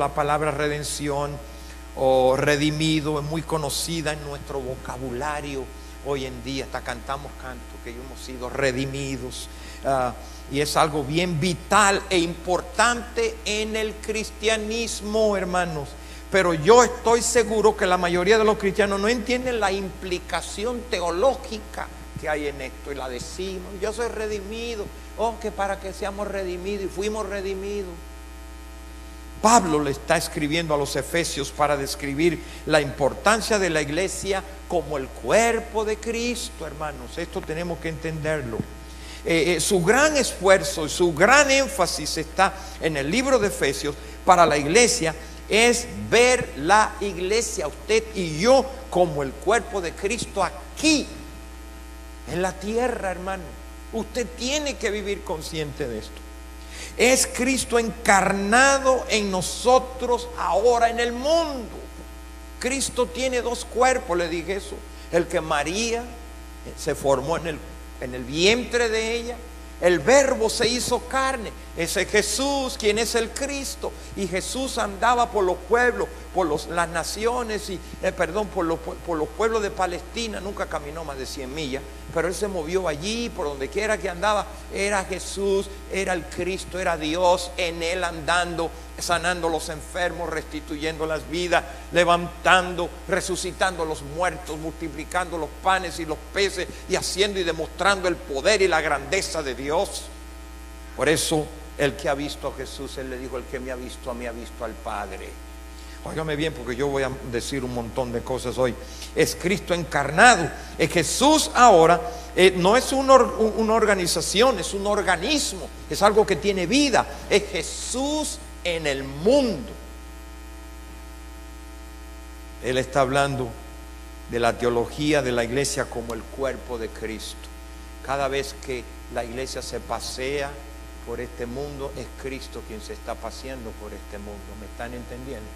La palabra redención o redimido es muy conocida en nuestro vocabulario hoy en día. Hasta cantamos cantos que hemos sido redimidos. Y es algo bien vital e importante en el cristianismo, hermanos. Pero yo estoy seguro que la mayoría de los cristianos no entienden la implicación teológica que hay en esto. Y la decimos: yo soy redimido. Oh, que para que seamos redimidos, y fuimos redimidos. Pablo le está escribiendo a los efesios para describir la importancia de la iglesia como el cuerpo de Cristo, hermanos. Esto tenemos que entenderlo. Su gran esfuerzo y su gran énfasis está en el libro de Efesios para la iglesia, es ver la iglesia, usted y yo, como el cuerpo de Cristo aquí en la tierra, hermano. Usted tiene que vivir consciente de esto. Es Cristo encarnado en nosotros ahora en el mundo. Cristo tiene dos cuerpos, le dije eso. El que María se formó en el vientre de ella. El Verbo se hizo carne. Ese Jesús, quien es el Cristo. Y Jesús andaba por los pueblos, por las naciones, por los pueblos de Palestina. Nunca caminó más de 100 millas, pero Él se movió allí, por donde quiera que andaba. Era Jesús, era el Cristo, era Dios en Él andando, sanando a los enfermos, restituyendo las vidas, levantando, resucitando a los muertos, multiplicando los panes y los peces, y haciendo y demostrando el poder y la grandeza de Dios. Por eso el que ha visto a Jesús, Él le dijo: el que me ha visto a mí ha visto al Padre. Óigame bien, porque yo voy a decir un montón de cosas hoy. Es Cristo encarnado. Es Jesús ahora. No es una organización, es un organismo. Es algo que tiene vida. Es Jesús en el mundo. Él está hablando de la teología de la iglesia como el cuerpo de Cristo. Cada vez que la iglesia se pasea por este mundo, es Cristo quien se está paseando por este mundo. ¿Me están entendiendo?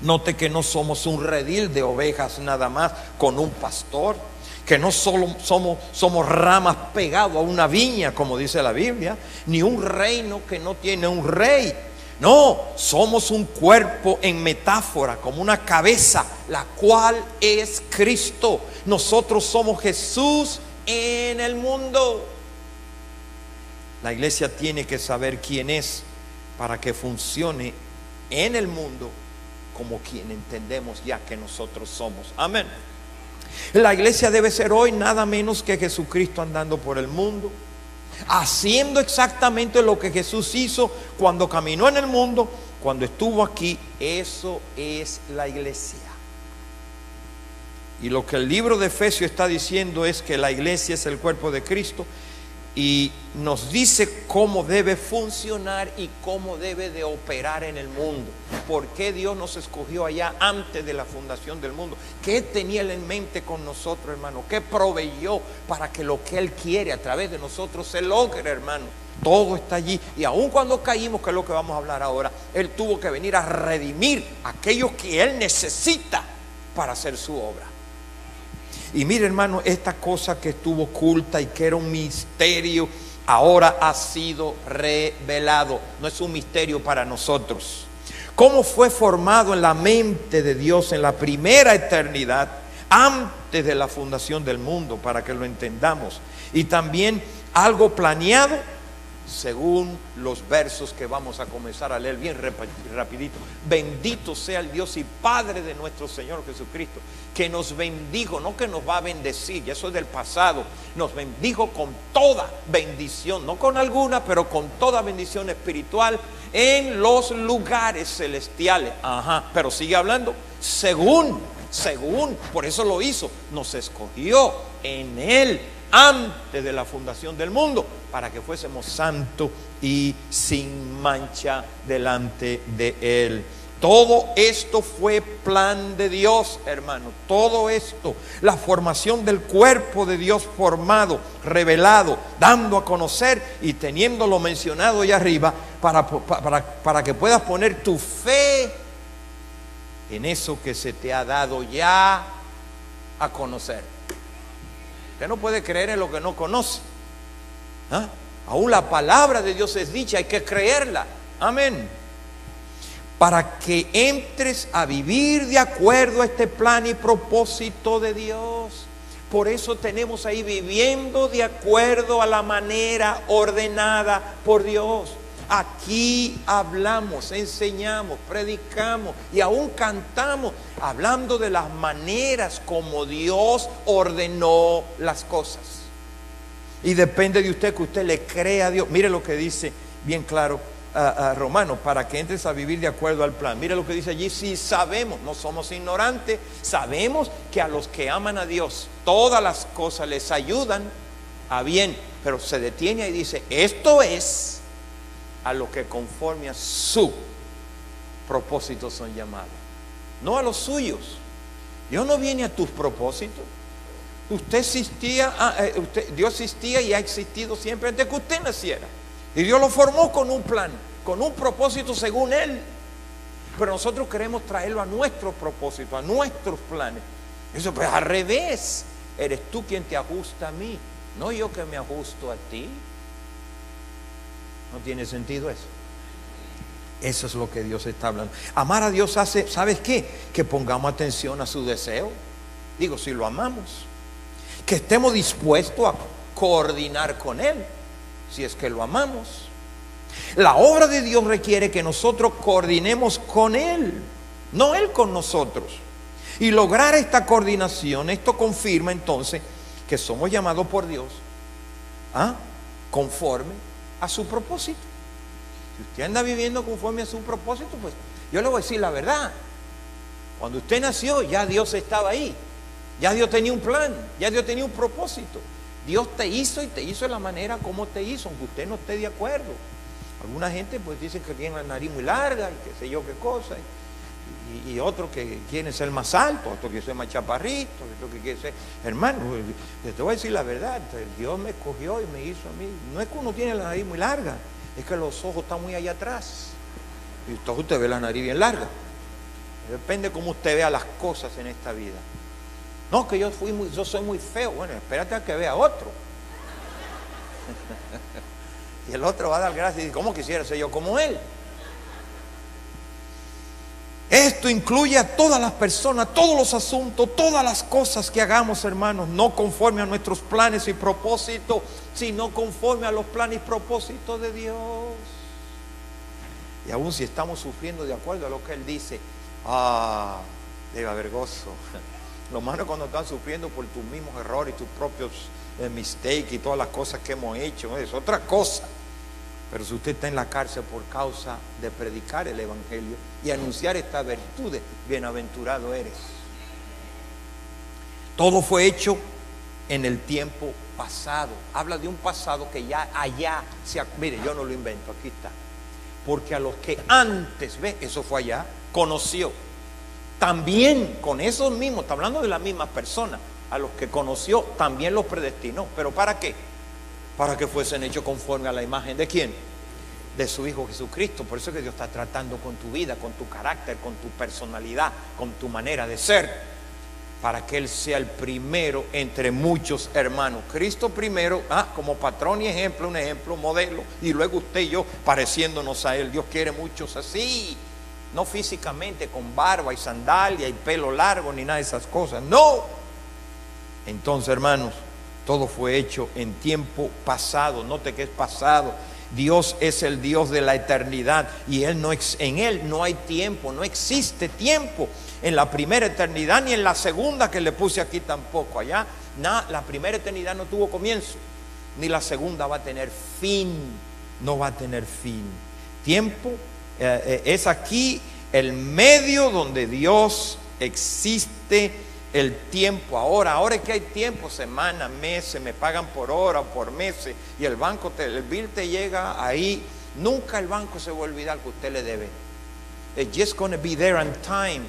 Note que no somos un redil de ovejas nada más con un pastor, que no solo somos ramas pegadas a una viña, como dice la Biblia, ni un reino que no tiene un rey. No, somos un cuerpo en metáfora, como una cabeza, la cual es Cristo. Nosotros somos Jesús en el mundo. La iglesia tiene que saber quién es para que funcione en el mundo como quien entendemos ya que nosotros somos. Amén. La iglesia debe ser hoy nada menos que Jesucristo andando por el mundo, haciendo exactamente lo que Jesús hizo cuando caminó en el mundo, cuando estuvo aquí. Eso es la iglesia. Y lo que el libro de Efesios está diciendo es que la iglesia es el cuerpo de Cristo, y nos dice cómo debe funcionar y cómo debe de operar en el mundo. ¿Por qué Dios nos escogió allá antes de la fundación del mundo? ¿Qué tenía Él en mente con nosotros, hermano? ¿Qué proveyó para que lo que Él quiere a través de nosotros se logre, hermano? Todo está allí. Y aun cuando caímos, que es lo que vamos a hablar ahora, Él tuvo que venir a redimir a aquellos que Él necesita para hacer su obra. Y mire, hermano, esta cosa que estuvo oculta y que era un misterio, ahora ha sido revelado. No es un misterio para nosotros. ¿Cómo fue formado en la mente de Dios en la primera eternidad, antes de la fundación del mundo, para que lo entendamos? Y también algo planeado según los versos que vamos a comenzar a leer bien rapidito. Bendito sea el Dios y Padre de nuestro Señor Jesucristo, que nos bendijo, no que nos va a bendecir, ya eso es del pasado. Nos bendijo con toda bendición, no con alguna, pero con toda bendición espiritual en los lugares celestiales. Pero sigue hablando, según, por eso lo hizo, nos escogió en Él antes de la fundación del mundo, para que fuésemos santos y sin mancha delante de Él. Todo esto fue plan de Dios, hermano. Todo esto, la formación del cuerpo de Dios formado, revelado, dando a conocer y teniéndolo mencionado allá arriba, para que puedas poner tu fe en eso que se te ha dado ya a conocer. Usted no puede creer en lo que no conoce. Aún la palabra de Dios es dicha, hay que creerla. Amén. para que entres a vivir de acuerdo a este plan y propósito de Dios. Por eso tenemos ahí viviendo de acuerdo a la manera ordenada por Dios. Aquí hablamos, enseñamos, predicamos y aún cantamos hablando de las maneras como Dios ordenó las cosas. Y depende de usted que usted le crea a Dios. Mire lo que dice bien claro Romanos, para que entres a vivir de acuerdo al plan. Mire lo que dice allí: si sabemos, no somos ignorantes, sabemos que a los que aman a Dios todas las cosas les ayudan a bien. Pero se detiene y dice: esto es a lo que conforme a su propósito son llamados, no a los suyos. Dios no viene a tus propósitos. Usted existía, Dios existía y ha existido siempre antes que usted naciera. Y Dios lo formó con un plan, con un propósito según Él. Pero nosotros queremos traerlo a nuestros propósitos, a nuestros planes. Eso pues al revés. Eres tú quien te ajusta a mí, no yo que me ajusto a ti. No tiene sentido eso. Eso es lo que Dios está hablando. Amar a Dios hace, ¿sabes qué? Que pongamos atención a su deseo. Digo, si lo amamos, que estemos dispuestos a coordinar con Él, si es que lo amamos. La obra de Dios requiere que nosotros coordinemos con Él, no Él con nosotros. Y lograr esta coordinación, esto confirma entonces que somos llamados por Dios conforme a su propósito. Si usted anda viviendo conforme a su propósito, pues yo le voy a decir la verdad. Cuando usted nació, ya Dios estaba ahí. Ya Dios tenía un plan, ya Dios tenía un propósito. Dios te hizo y te hizo de la manera como te hizo, aunque usted no esté de acuerdo. Alguna gente pues dice que tiene la nariz muy larga y qué sé yo qué cosa. Y otros que quieren ser más altos, otros que quieren ser más chaparritos, otros que quieren ser... Hermano, te voy a decir la verdad, Dios me escogió y me hizo a mí. No es que uno tiene la nariz muy larga, es que los ojos están muy allá atrás. Y entonces usted ve la nariz bien larga. Depende cómo usted vea las cosas en esta vida. No, que yo soy muy feo. Bueno, espérate a que vea otro. Y el otro va a dar gracias y dice: ¿cómo quisiera ser yo como él? Esto incluye a todas las personas, todos los asuntos, todas las cosas que hagamos, hermanos, no conforme a nuestros planes y propósitos, sino conforme a los planes y propósitos de Dios. Y aún si estamos sufriendo de acuerdo a lo que Él dice, debe haber gozo. Lo malo es cuando están sufriendo por tus mismos errores, tus propios mistakes y todas las cosas que hemos hecho, es otra cosa. Pero si usted está en la cárcel por causa de predicar el Evangelio y anunciar estas virtudes, bienaventurado eres. Todo fue hecho en el tiempo pasado. Habla de un pasado que ya allá mire, yo no lo invento, aquí está. Porque a los que antes, eso fue allá, conoció. También con esos mismos, está hablando de las mismas personas, a los que conoció también los predestinó. ¿Pero para qué? Para que fuesen hechos conforme a la imagen ¿de quién? De su Hijo Jesucristo. Por eso es que Dios está tratando con tu vida, con tu carácter, con tu personalidad, con tu manera de ser, para que Él sea el primero entre muchos hermanos. Cristo primero, como patrón y ejemplo, un ejemplo, modelo, y luego usted y yo pareciéndonos a Él. Dios quiere muchos así, no físicamente con barba y sandalia y pelo largo ni nada de esas cosas, no. Entonces, hermanos, todo fue hecho en tiempo pasado. Note que es pasado. Dios es el Dios de la eternidad y en Él no hay tiempo, no existe tiempo. En la primera eternidad ni en la segunda que le puse aquí tampoco. Allá la primera eternidad no tuvo comienzo, ni la segunda va a tener fin. No va a tener fin. Tiempo es aquí el medio donde Dios existe. El tiempo, ahora es que hay tiempo, semanas, meses, me pagan por hora o por meses y el banco, el bill te llega ahí. Nunca el banco se va a olvidar que usted le debe. It's just going to be there on time.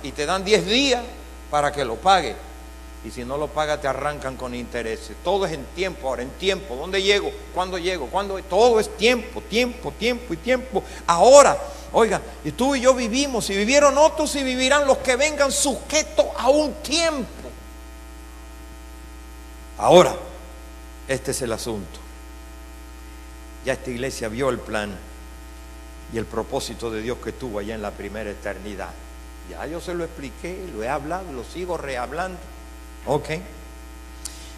Y te dan 10 días para que lo pague. Y si no lo paga te arrancan con intereses. Todo es en tiempo, ahora en tiempo. ¿Dónde llego? ¿Cuándo llego? ¿Cuándo? Todo es tiempo, tiempo, tiempo y tiempo. Ahora. Oiga, y tú y yo vivimos, y vivieron otros y vivirán los que vengan sujetos a un tiempo. Ahora, este es el asunto. Ya esta iglesia vio el plan. y el propósito de Dios que tuvo allá en la primera eternidad. Ya yo se lo expliqué, lo he hablado, lo sigo rehablando. Ok,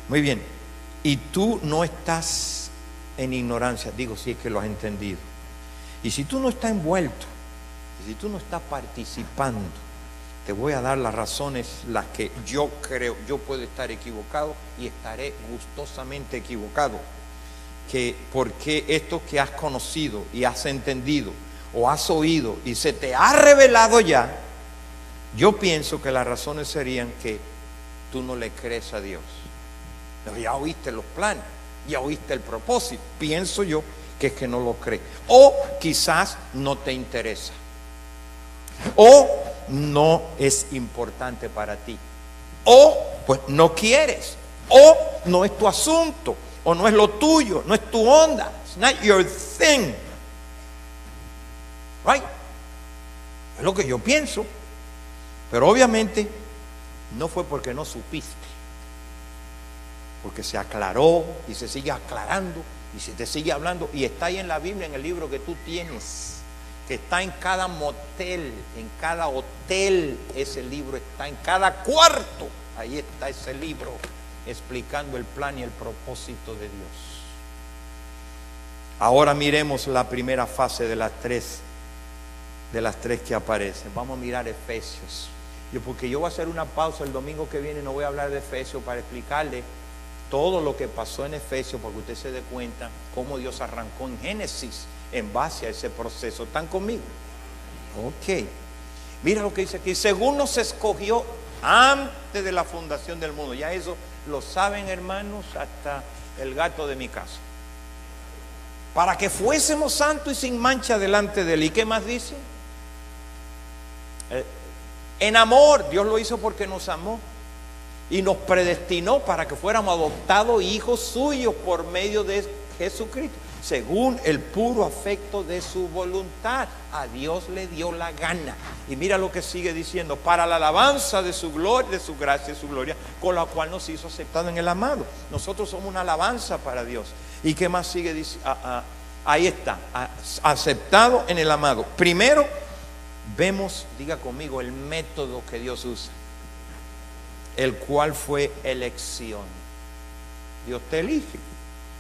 muy bien. Y tú no estás en ignorancia, digo, si es que lo has entendido. Y si tú no estás envuelto, y si tú no estás participando, te voy a dar las razones, las que yo creo. Yo puedo estar equivocado y estaré gustosamente equivocado. Que porque esto que has conocido y has entendido o has oído y se te ha revelado ya, yo pienso que las razones serían que tú no le crees a Dios. Ya oíste los planes, ya oíste el propósito. Pienso yo que es que no lo crees. O quizás no te interesa. O no es importante para ti. O pues no quieres. O no es tu asunto. O no es lo tuyo. No es tu onda. It's not your thing. Right? Es lo que yo pienso. Pero obviamente no fue porque no supiste. Porque se aclaró y se sigue aclarando y se te sigue hablando. Y está ahí en la Biblia, en el libro que tú tienes, que está en cada motel, en cada hotel. Ese libro está en cada cuarto. Ahí está ese libro explicando el plan y el propósito de Dios. Ahora miremos la primera fase de las tres que aparecen. Vamos a mirar Efesios. Porque yo voy a hacer una pausa el domingo que viene, no voy a hablar de Efesios para explicarle todo lo que pasó en Efesios, porque usted se dé cuenta cómo Dios arrancó en Génesis en base a ese proceso. ¿Están conmigo? Ok. Mira lo que dice aquí. Según nos escogió antes de la fundación del mundo. Ya eso lo saben, hermanos, hasta el gato de mi casa. Para que fuésemos santos y sin mancha delante de Él. ¿Y qué más dice? En amor. Dios lo hizo porque nos amó. Y nos predestinó para que fuéramos adoptados hijos suyos por medio de Jesucristo, según el puro afecto de su voluntad. A Dios le dio la gana. Y mira lo que sigue diciendo: para la alabanza de su gloria, de su gracia y su gloria, con la cual nos hizo aceptado en el amado. Nosotros somos una alabanza para Dios. ¿Y qué más sigue diciendo? Ahí está, aceptado en el amado. Primero vemos, diga conmigo, el método que Dios usa, el cual fue elección. Dios te elige.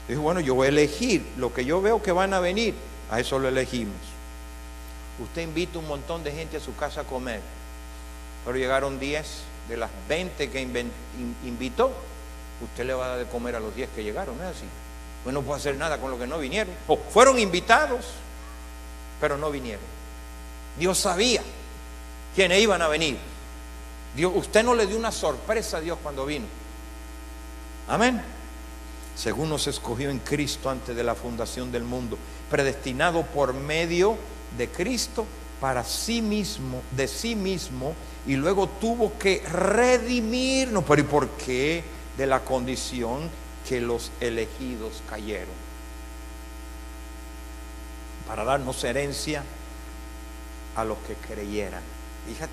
Dijo, bueno, yo voy a elegir lo que yo veo que van a venir. A eso lo elegimos. Usted invita un montón de gente a su casa a comer, pero llegaron 10 de las 20 que invitó. Usted le va a dar de comer a los 10 que llegaron, ¿no es así? Pues no puede hacer nada con los que no vinieron. O fueron invitados, pero no vinieron. Dios sabía quiénes iban a venir. Dios, usted no le dio una sorpresa a Dios cuando vino. Amén. Según nos escogió en Cristo antes de la fundación del mundo, predestinado por medio de Cristo para sí mismo, de sí mismo, y luego tuvo que redimirnos. Pero ¿y por qué? De la condición que los elegidos cayeron, para darnos herencia a los que creyeran. Fíjate,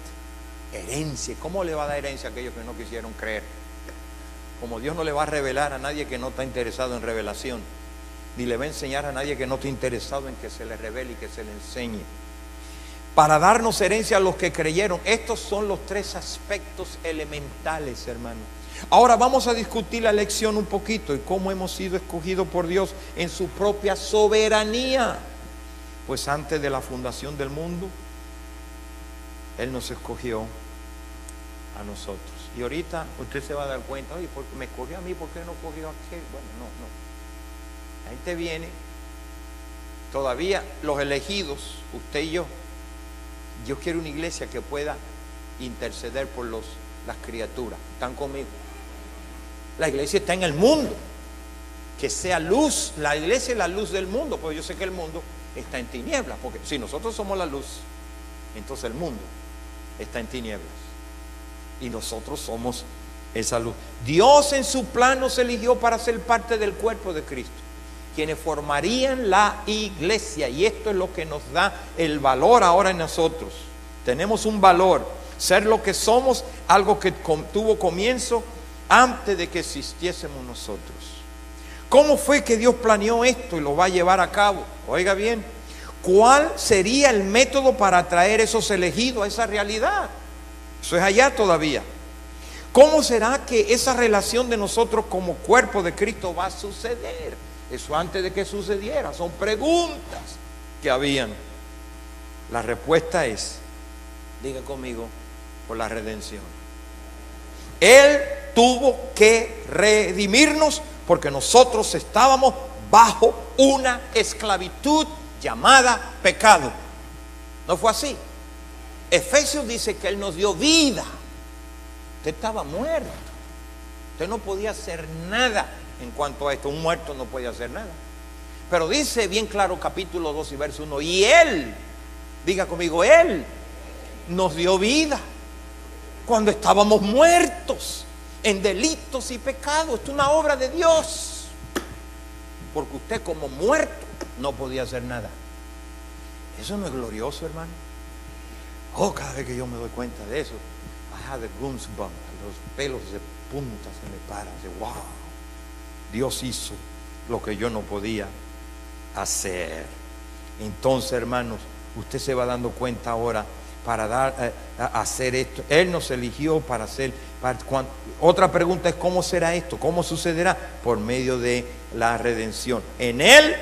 herencia. ¿Cómo le va a dar herencia a aquellos que no quisieron creer? Como Dios no le va a revelar a nadie que no está interesado en revelación, ni le va a enseñar a nadie que no está interesado en que se le revele y que se le enseñe. Para darnos herencia a los que creyeron. Estos son los tres aspectos elementales, hermano. Ahora vamos a discutir la elección un poquito y cómo hemos sido escogidos por Dios en su propia soberanía. Pues antes de la fundación del mundo, Él nos escogió a nosotros. Y ahorita usted se va a dar cuenta, oye, ¿por qué me escogió a mí? ¿Por qué no escogió a aquel? Bueno, no. La gente viene, todavía los elegidos, usted y yo. Dios quiere una iglesia que pueda interceder por las criaturas. ¿Están conmigo? La iglesia está en el mundo. Que sea luz. La iglesia es la luz del mundo. Porque yo sé que el mundo está en tinieblas. Porque si nosotros somos la luz, entonces el mundo está en tinieblas. Y nosotros somos esa luz. Dios en su plan nos eligió para ser parte del cuerpo de Cristo, quienes formarían la iglesia. Y esto es lo que nos da el valor ahora en nosotros. Tenemos un valor. Ser lo que somos, algo que tuvo comienzo antes de que existiésemos nosotros. ¿Cómo fue que Dios planeó esto y lo va a llevar a cabo? Oiga bien, ¿Cuál sería el método para atraer esos elegidos a esa realidad? Eso es allá todavía. ¿Cómo será que esa relación de nosotros como cuerpo de Cristo va a suceder? Eso antes de que sucediera. Son preguntas que habían. La respuesta es, diga conmigo, por la redención. Él tuvo que redimirnos porque nosotros estábamos bajo una esclavitud llamada pecado. ¿No fue así? Efesios dice que Él nos dio vida. Usted estaba muerto. Usted no podía hacer nada en cuanto a esto. Un muerto no podía hacer nada. Pero dice bien claro capítulo 2 y verso 1. Y Él, diga conmigo, Él nos dio vida cuando estábamos muertos en delitos y pecados. Esto es una obra de Dios. Porque usted como muerto no podía hacer nada. Eso no es glorioso, hermano. Oh, cada vez que yo me doy cuenta de eso, I have the goosebumps, los pelos de punta se me paran. Wow, Dios hizo lo que yo no podía hacer. Entonces, hermanos, usted se va dando cuenta ahora para hacer esto. Él nos eligió para hacer. Otra pregunta es: ¿cómo será esto? ¿Cómo sucederá? Por medio de la redención. En Él,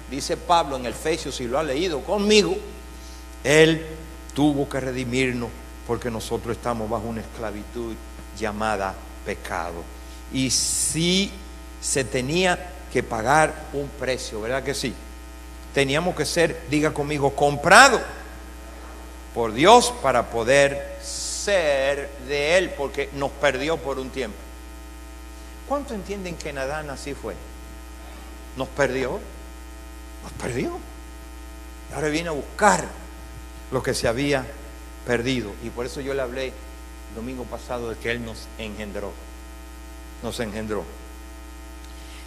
dice Pablo en Efesios, si lo ha leído conmigo, Él tuvo que redimirnos porque nosotros estamos bajo una esclavitud llamada pecado. Y sí se tenía que pagar un precio, ¿verdad que sí? Teníamos que ser, diga conmigo, comprado por Dios para poder ser de Él, porque nos perdió por un tiempo. ¿Cuánto entienden que Adán así fue? Nos perdió. Y ahora viene a buscar lo que se había perdido. Y por eso yo le hablé el domingo pasado de que Él nos engendró.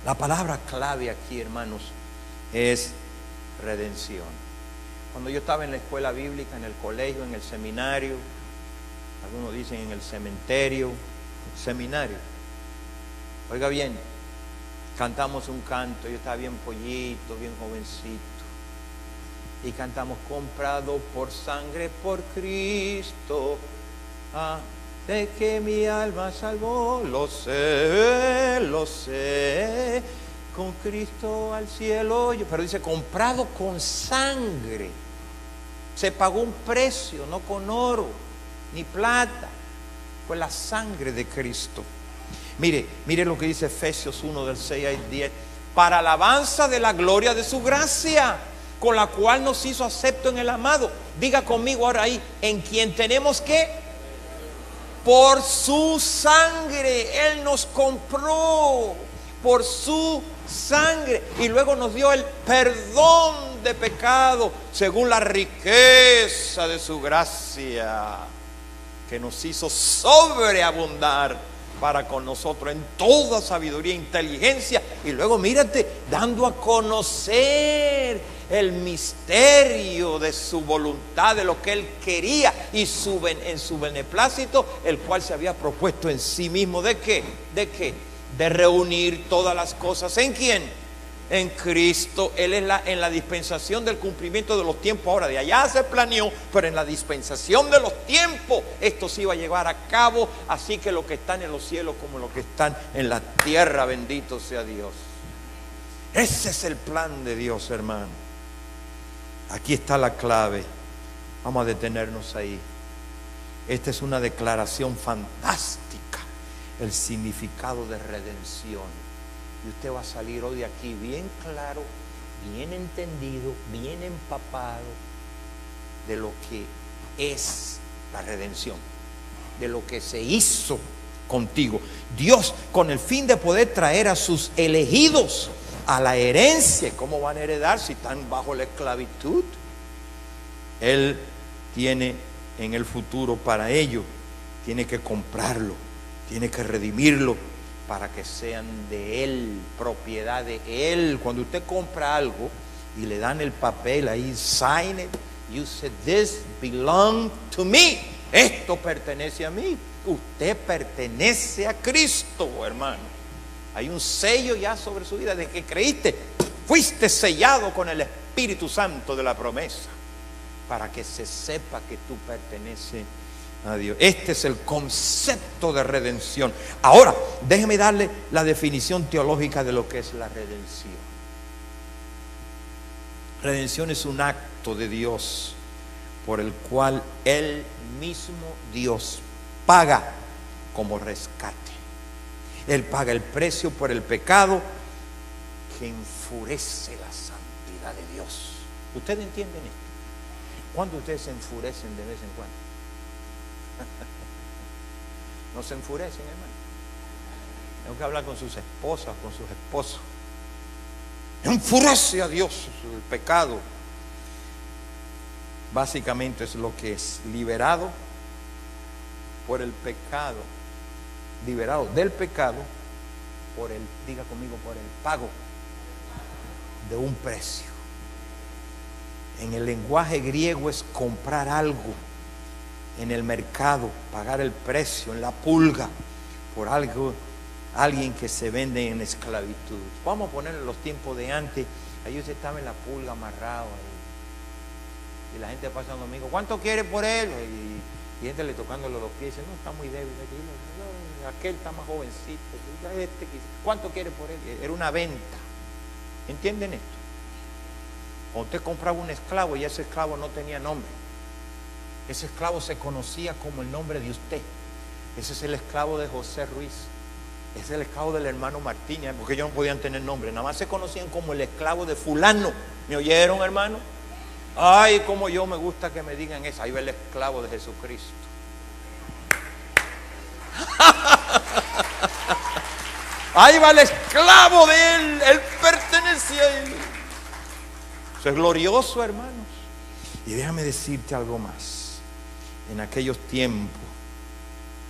La palabra clave aquí, hermanos, es redención. Cuando yo estaba en la escuela bíblica, en el colegio, en el seminario, algunos dicen en el cementerio, seminario. Oiga bien, cantamos un canto, yo estaba bien pollito, bien jovencito, y cantamos: comprado por sangre, por Cristo, de que mi alma salvó, lo sé, con Cristo al cielo. Pero dice comprado con sangre. Se pagó un precio, no con oro ni plata, fue la sangre de Cristo. Mire lo que dice Efesios 1 del 6 al 10: para alabanza de la gloria de su gracia, con la cual nos hizo acepto en el amado. Diga conmigo ahora ahí: en quien tenemos que, por su sangre, Él nos compró por su sangre, y luego nos dio el perdón de pecado según la riqueza de su gracia, que nos hizo sobreabundar para con nosotros en toda sabiduría e inteligencia. Y luego mírate, dando a conocer el misterio de su voluntad, de lo que Él quería, y en su beneplácito, el cual se había propuesto en sí mismo. ¿De qué? De reunir todas las cosas. ¿En quién? En Cristo. Él es en la dispensación del cumplimiento de los tiempos. Ahora, de allá se planeó, pero en la dispensación de los tiempos esto se iba a llevar a cabo. Así que lo que están en los cielos como lo que están en la tierra, bendito sea Dios. Ese es el plan de Dios, hermano. Aquí está la clave. Vamos a detenernos ahí. Esta es una declaración fantástica, el significado de redención. Y usted va a salir hoy de aquí bien claro, bien entendido, bien empapado de lo que es la redención, de lo que se hizo contigo. Dios, con el fin de poder traer a sus elegidos a la herencia. ¿Cómo van a heredar si están bajo la esclavitud? Él tiene en el futuro para ello, tiene que comprarlo, tiene que redimirlo para que sean de Él, propiedad de Él. Cuando usted compra algo y le dan el papel ahí, sign it, you say this belongs to me, esto pertenece a mí. Usted pertenece a Cristo, hermano. Hay un sello ya sobre su vida de que creíste, fuiste sellado con el Espíritu Santo de la promesa, para que se sepa que tú perteneces a Dios. Este es el concepto de redención. Ahora, déjeme darle la definición teológica de lo que es la redención. Redención es un acto de Dios por el cual Él mismo, Dios, paga como rescate. Él paga el precio por el pecado que enfurece la santidad de Dios. ¿Ustedes entienden esto? ¿Cuándo ustedes se enfurecen de vez en cuando? ¿No se enfurecen, hermano? Tengo que hablar con sus esposas, con sus esposos. Enfurece a Dios el pecado. Básicamente es lo que es liberado por el pecado, liberado del pecado por el, diga conmigo, por el pago de un precio. En el lenguaje griego es comprar algo en el mercado, pagar el precio en la pulga por algo, alguien que se vende en esclavitud. Vamos a poner en los tiempos de antes. Ahí usted estaba en la pulga amarrado ahí, y la gente pasa el domingo, ¿cuánto quiere por él? Y gente le tocándole los pies, dice, no, está muy débil, aquel está más jovencito, ¿cuánto quiere por él? Era una venta. ¿Entienden esto? Cuando usted compraba un esclavo y ese esclavo no tenía nombre, ese esclavo se conocía como el nombre de usted. Ese es el esclavo de José Ruiz, ese es el esclavo del hermano Martínez, porque ellos no podían tener nombre, nada más se conocían como el esclavo de fulano. ¿Me oyeron, hermano? Ay, como yo me gusta que me digan eso. Ahí va el esclavo de Jesucristo. Ahí va el esclavo de él, él pertenece a él. Eso es glorioso, hermanos. Y déjame decirte algo más. En aquellos tiempos,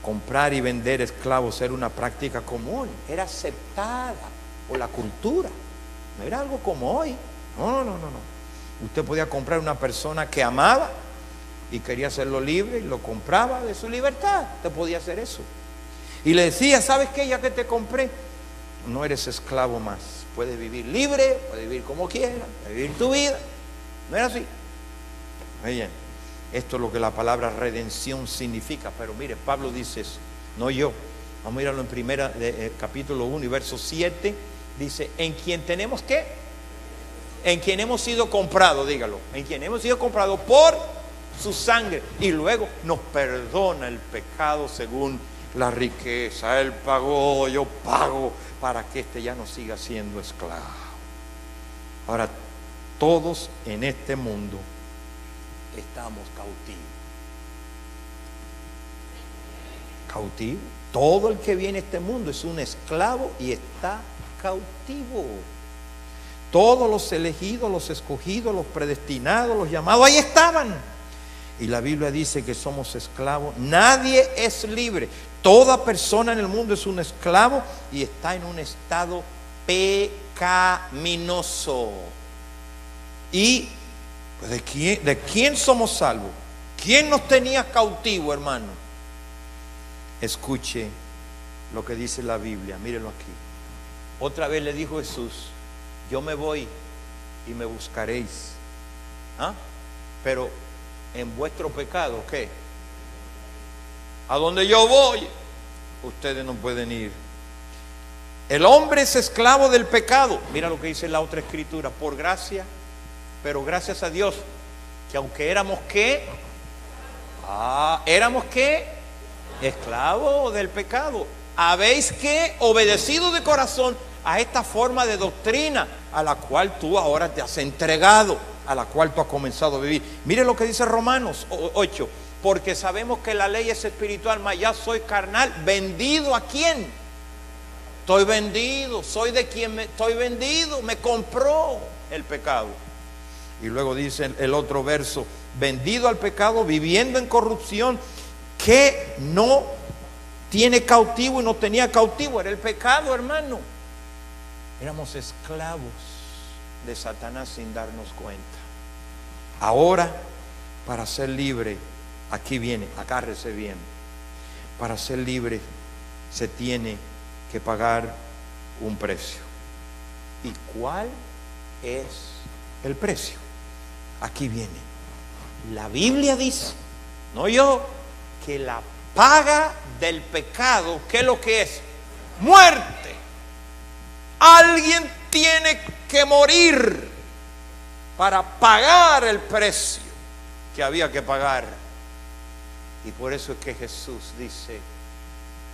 comprar y vender esclavos era una práctica común, era aceptada por la cultura, no era algo como hoy. No. Usted podía comprar una persona que amaba y quería hacerlo libre y lo compraba de su libertad. Usted podía hacer eso. Y le decía, ¿sabes qué? Ya que te compré, no eres esclavo más. Puedes vivir libre, puedes vivir como quieras, puedes vivir tu vida. No era así. Oye, esto es lo que la palabra redención significa. Pero mire, Pablo dice eso, no yo. Vamos a mirarlo en primera, capítulo 1 y verso 7. Dice, en quien tenemos ¿qué? En quien hemos sido comprados, dígalo. En quien hemos sido comprados por su sangre. Y luego nos perdona el pecado según la riqueza. Él pagó, yo pago, para que éste ya no siga siendo esclavo. Ahora, todos en este mundo estamos cautivos. Todo el que viene a este mundo es un esclavo y está cautivo. Todos los elegidos, los escogidos, los predestinados, los llamados, ahí estaban. Y la Biblia dice que somos esclavos. Nadie es libre. Toda persona en el mundo es un esclavo y está en un estado pecaminoso. Y pues, ¿de quién somos salvos? ¿Quién nos tenía cautivo, hermano? Escuche lo que dice la Biblia, mírenlo aquí. Otra vez le dijo Jesús, yo me voy y me buscaréis. Pero en vuestro pecado, ¿qué? A donde yo voy, ustedes no pueden ir. El hombre es esclavo del pecado. Mira lo que dice la otra escritura, por gracia, pero gracias a Dios, que aunque éramos ¿qué? Éramos ¿qué? Esclavos del pecado. Habéis que obedecido de corazón a esta forma de doctrina a la cual tú ahora te has entregado, a la cual tú has comenzado a vivir. Mire lo que dice Romanos 8, porque sabemos que la ley es espiritual, mas ya soy carnal. ¿Vendido a quién? Estoy vendido, soy de quien estoy vendido, me compró el pecado. Y luego dice el otro verso, vendido al pecado, viviendo en corrupción, que no tiene cautivo y no tenía cautivo, era el pecado, hermano. Éramos esclavos de Satanás sin darnos cuenta. Ahora, para ser libre, aquí viene, agárrese bien. Para ser libre se tiene que pagar un precio. ¿Y cuál es el precio. Aquí viene. La Biblia dice, no yo, que la paga del pecado, ¿qué es lo que es? Muerte. Alguien tiene que morir para pagar el precio que había que pagar. Y por eso es que Jesús dice,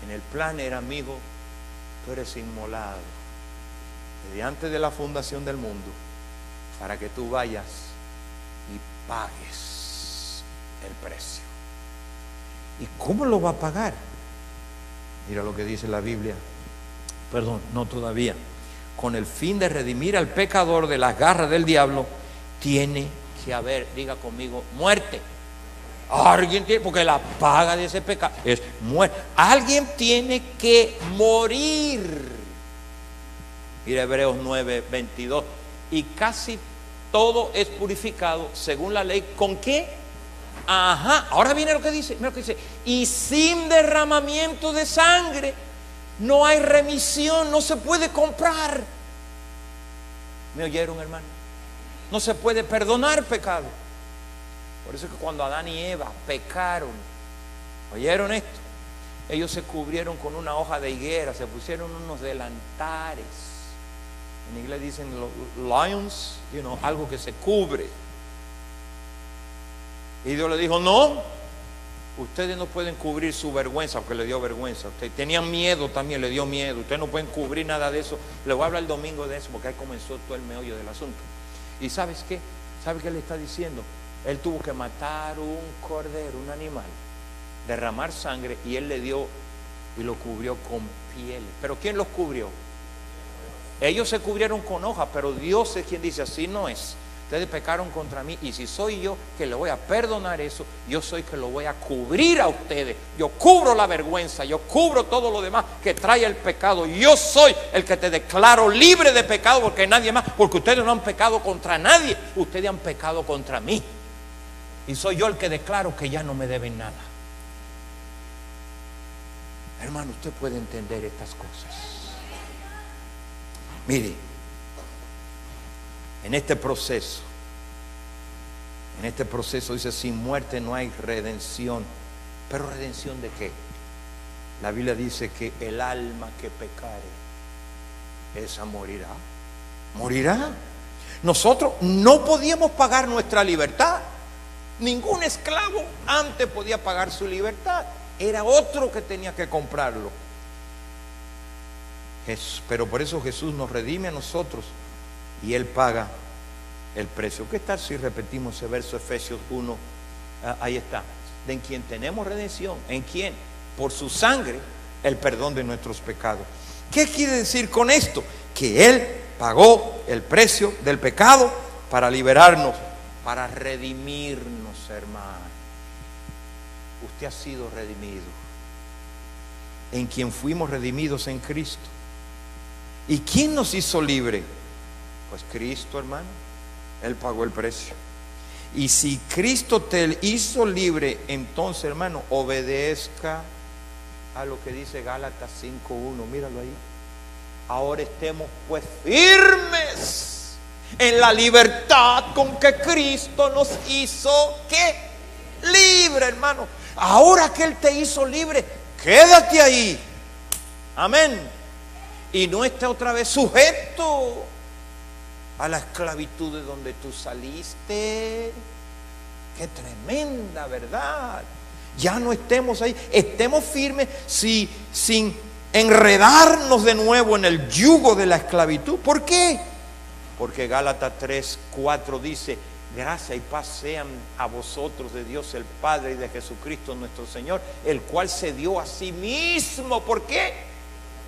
en el plan era, amigo, tú eres inmolado desde antes de la fundación del mundo, para que tú vayas y pagues el precio. ¿Y cómo lo va a pagar? Mira lo que dice la Biblia. Perdón, no todavía. Con el fin de redimir al pecador de las garras del diablo, tiene que haber, diga conmigo, muerte. Alguien tiene, porque la paga de ese pecado es muerte. Alguien tiene que morir. Mira Hebreos 9:22. Y casi todo es purificado según la ley. ¿Con qué? Ajá. Ahora viene lo que dice. Mira lo que dice. Y sin derramamiento de sangre no hay remisión. No se puede comprar. ¿Me oyeron, hermano? No se puede perdonar pecado. Por eso es que cuando Adán y Eva pecaron, ¿oyeron esto? Ellos se cubrieron con una hoja de higuera, se pusieron unos delantares. En inglés dicen lions, algo que se cubre. Y Dios le dijo, no, ustedes no pueden cubrir su vergüenza, porque le dio vergüenza. Ustedes tenían miedo también, le dio miedo. Ustedes no pueden cubrir nada de eso. Le voy a hablar el domingo de eso, porque ahí comenzó todo el meollo del asunto. ¿Y sabes qué? ¿Sabe qué le está diciendo? Él tuvo que matar un cordero, un animal, derramar sangre, y él le dio y lo cubrió con piel. ¿Pero quién los cubrió? Ellos se cubrieron con hojas, pero Dios es quien dice, así no es. Ustedes pecaron contra mí, y si soy yo que le voy a perdonar eso, yo soy que lo voy a cubrir a ustedes. Yo cubro la vergüenza, yo cubro todo lo demás que trae el pecado. Yo soy el que te declaro libre de pecado, porque nadie más, porque ustedes no han pecado contra nadie, ustedes han pecado contra mí. Y soy yo el que declaro que ya no me deben nada. Hermano, usted puede entender estas cosas. Mire, en este proceso dice, sin muerte no hay redención. ¿Pero redención de qué? La Biblia dice que el alma que pecare, esa morirá. Morirá. Nosotros no podíamos pagar nuestra libertad. Ningún esclavo antes podía pagar su libertad. Era otro que tenía que comprarlo. Pero por eso Jesús nos redime a nosotros y Él paga el precio. ¿Qué tal si repetimos ese verso, Efesios 1? Ahí está. De en quien tenemos redención. ¿En quién? Por su sangre, el perdón de nuestros pecados. ¿Qué quiere decir con esto? Que Él pagó el precio del pecado para liberarnos, para redimirnos, hermano. Usted ha sido redimido, en quien fuimos redimidos en Cristo. ¿Y quién nos hizo libre? Pues Cristo, hermano. Él pagó el precio. Y si Cristo te hizo libre, entonces, hermano, obedezca a lo que dice Gálatas 5:1. Míralo ahí. Ahora estemos pues firmes en la libertad con que Cristo nos hizo, ¿qué? Libre, hermano. Ahora que Él te hizo libre, quédate ahí. Amén. Y no esté otra vez sujeto a la esclavitud de donde tú saliste. Qué tremenda verdad. Ya no estemos ahí. Estemos firmes sin enredarnos de nuevo en el yugo de la esclavitud. ¿Por qué? Porque Gálatas 3:4 dice: gracia y paz sean a vosotros de Dios el Padre y de Jesucristo nuestro Señor, el cual se dio a sí mismo. ¿Por qué?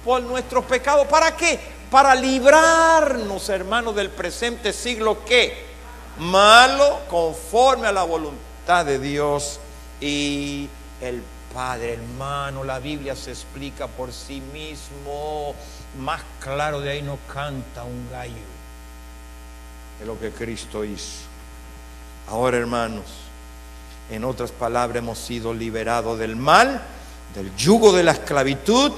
Por nuestros pecados. ¿Para qué? Para librarnos, hermanos, del presente siglo, ¿qué? Malo, conforme a la voluntad de Dios y el Padre. Hermano, la Biblia se explica por sí mismo. Más claro de ahí no canta un gallo de lo que Cristo hizo. Ahora, hermanos, en otras palabras, hemos sido liberados del mal, del yugo de la esclavitud,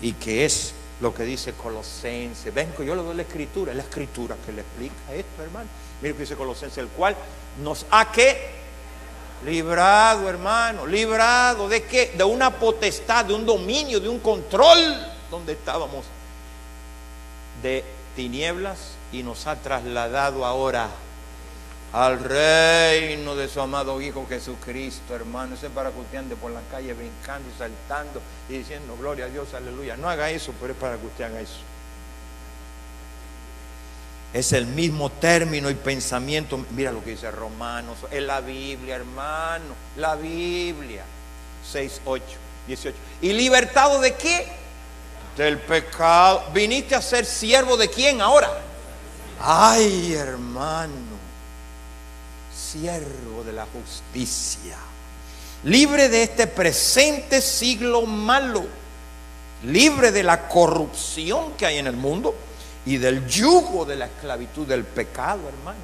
y que es lo que dice Colosenses. Ven que yo le doy la escritura, es la escritura que le explica esto, hermano. Mire que dice Colosenses, el cual nos ha que librado, hermano. ¿Librado de qué? De una potestad, de un dominio, de un control donde estábamos de tinieblas, y nos ha trasladado ahora al reino de su amado Hijo Jesucristo, hermano. Eso es para que usted ande por la calle brincando y saltando y diciendo gloria a Dios, aleluya. No haga eso, pero es para que usted haga eso. Es el mismo término y pensamiento. Mira lo que dice Romanos, es la Biblia, hermano, la Biblia 6, 8, 18. ¿Y libertado de qué? Del pecado. ¿Viniste a ser siervo de quién ahora? Ay, hermano, siervo de la justicia, libre de este presente siglo malo, libre de la corrupción que hay en el mundo y del yugo de la esclavitud del pecado, hermano.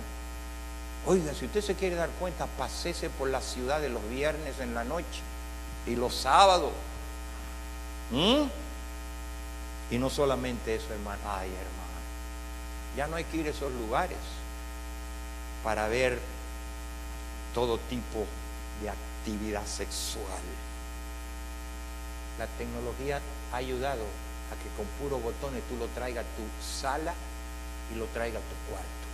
Oiga, si usted se quiere dar cuenta, pasese por la ciudad de los viernes en la noche y los sábados. Y no solamente eso, hermano. Ay, hermano, ya no hay que ir a esos lugares para ver todo tipo de actividad sexual. La tecnología ha ayudado a que con puros botones tú lo traigas a tu sala y lo traigas a tu cuarto.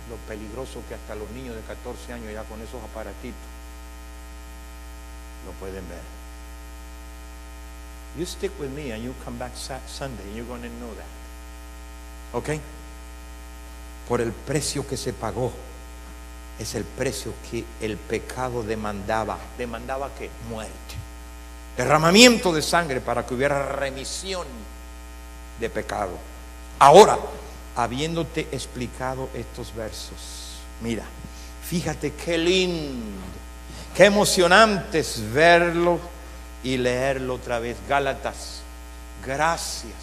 Lo peligroso que hasta los niños de 14 años ya con esos aparatitos lo pueden ver. You stick with me and you come back Sunday and you're going to know that. ¿Ok? Por el precio que se pagó, es el precio que el pecado demandaba. ¿Demandaba qué? Muerte. Derramamiento de sangre para que hubiera remisión de pecado. Ahora, habiéndote explicado estos versos, mira, fíjate qué lindo, qué emocionante es verlo y leerlo otra vez. Gálatas, gracias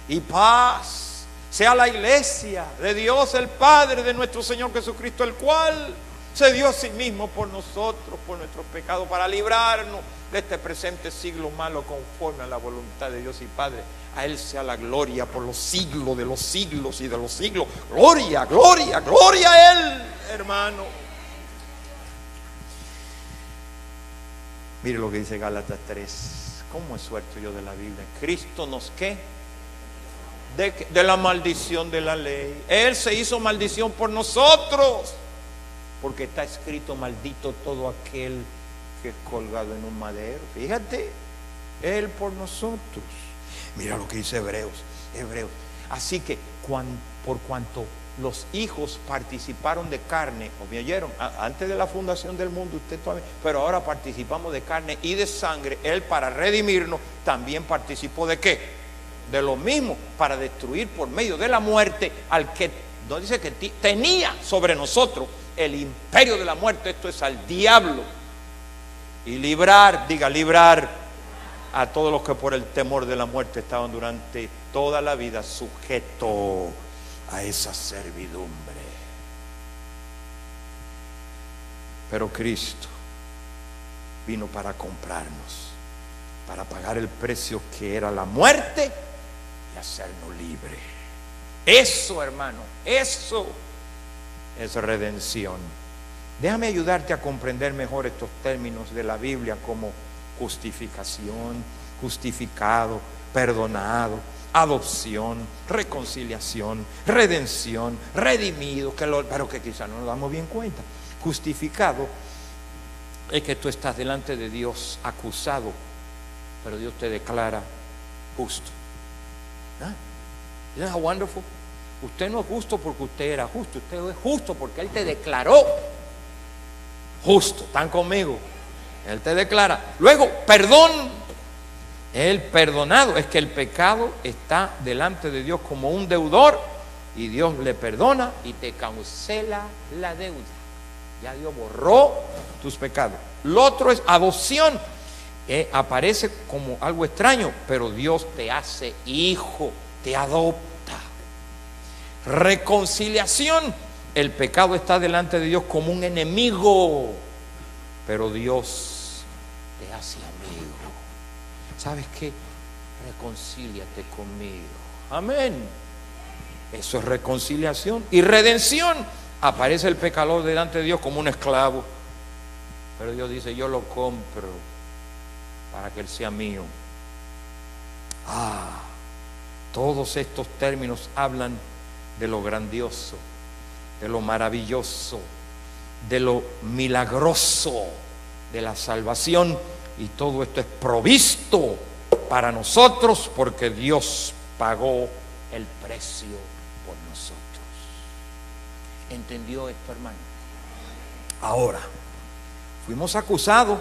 y paz sea la iglesia de Dios el Padre de nuestro Señor Jesucristo, el cual se dio a sí mismo por nosotros, por nuestros pecados, para librarnos de este presente siglo malo, conforme a la voluntad de Dios y Padre. A Él sea la gloria por los siglos de los siglos y de los siglos. Gloria, gloria, gloria a Él, hermano. Mire lo que dice Gálatas 3. ¿Cómo es suelto yo de la Biblia? Cristo nos ¿qué? De la maldición de la ley. Él se hizo maldición por nosotros, porque está escrito: maldito todo aquel que es colgado en un madero. Fíjate, Él por nosotros. Mira lo que dice Hebreos. Así que por cuanto los hijos participaron de carne, ¿o me oyeron? Antes de la fundación del mundo usted todavía, pero ahora participamos de carne y de sangre. Él, para redimirnos, también participó de ¿qué? De lo mismo, para destruir por medio de la muerte al que, no dice que tenía sobre nosotros el imperio de la muerte, esto es al diablo, y librar, diga librar, a todos los que por el temor de la muerte estaban durante toda la vida sujetos a esa servidumbre. Pero Cristo vino para comprarnos, para pagar el precio que era la muerte y hacernos libres. Eso, hermano, eso es redención. Déjame ayudarte a comprender mejor estos términos de la Biblia, como justificación, justificado, perdonado, adopción, reconciliación, redención, redimido, pero que quizás no nos damos bien cuenta. Justificado es que tú estás delante de Dios acusado, pero Dios te declara justo. Isn't that wonderful? Usted no es justo porque usted era justo, usted es justo porque Él te declaró justo. ¿Están conmigo? Él te declara. Luego, perdón. El perdonado es que el pecado está delante de Dios como un deudor y Dios le perdona y te cancela la deuda. Ya Dios borró tus pecados. Lo otro es adopción. Aparece como algo extraño, pero Dios te hace hijo, te adopta. Reconciliación. El pecado está delante de Dios como un enemigo, pero Dios te hace amigo. ¿Sabes qué? Reconcíliate conmigo. Amén. Eso es reconciliación y redención. Aparece el pecador delante de Dios como un esclavo, pero Dios dice: yo lo compro para que Él sea mío. Todos estos términos hablan de lo grandioso, de lo maravilloso, de lo milagroso de la salvación, y todo esto es provisto para nosotros porque Dios pagó el precio por nosotros. ¿Entendió esto, hermano? Ahora, fuimos acusados,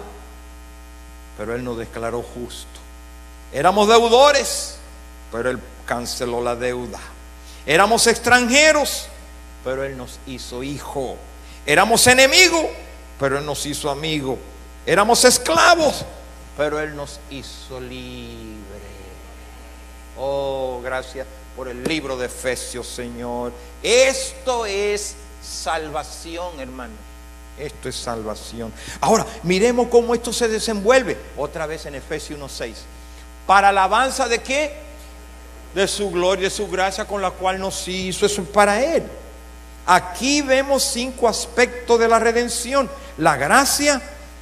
pero Él nos declaró justo. Éramos deudores, pero Él canceló la deuda. Éramos extranjeros, pero Él nos hizo hijo. Éramos enemigos, pero Él nos hizo amigo. Éramos esclavos, pero Él nos hizo libre. Oh, gracias por el libro de Efesios, Señor. Esto es salvación, hermano. Esto es salvación. Ahora, miremos cómo esto se desenvuelve. Otra vez en Efesios 1:6. ¿Para alabanza de qué? De su gloria, de su gracia con la cual nos hizo. Eso es para Él. Aquí vemos 5 aspectos de la redención. La gracia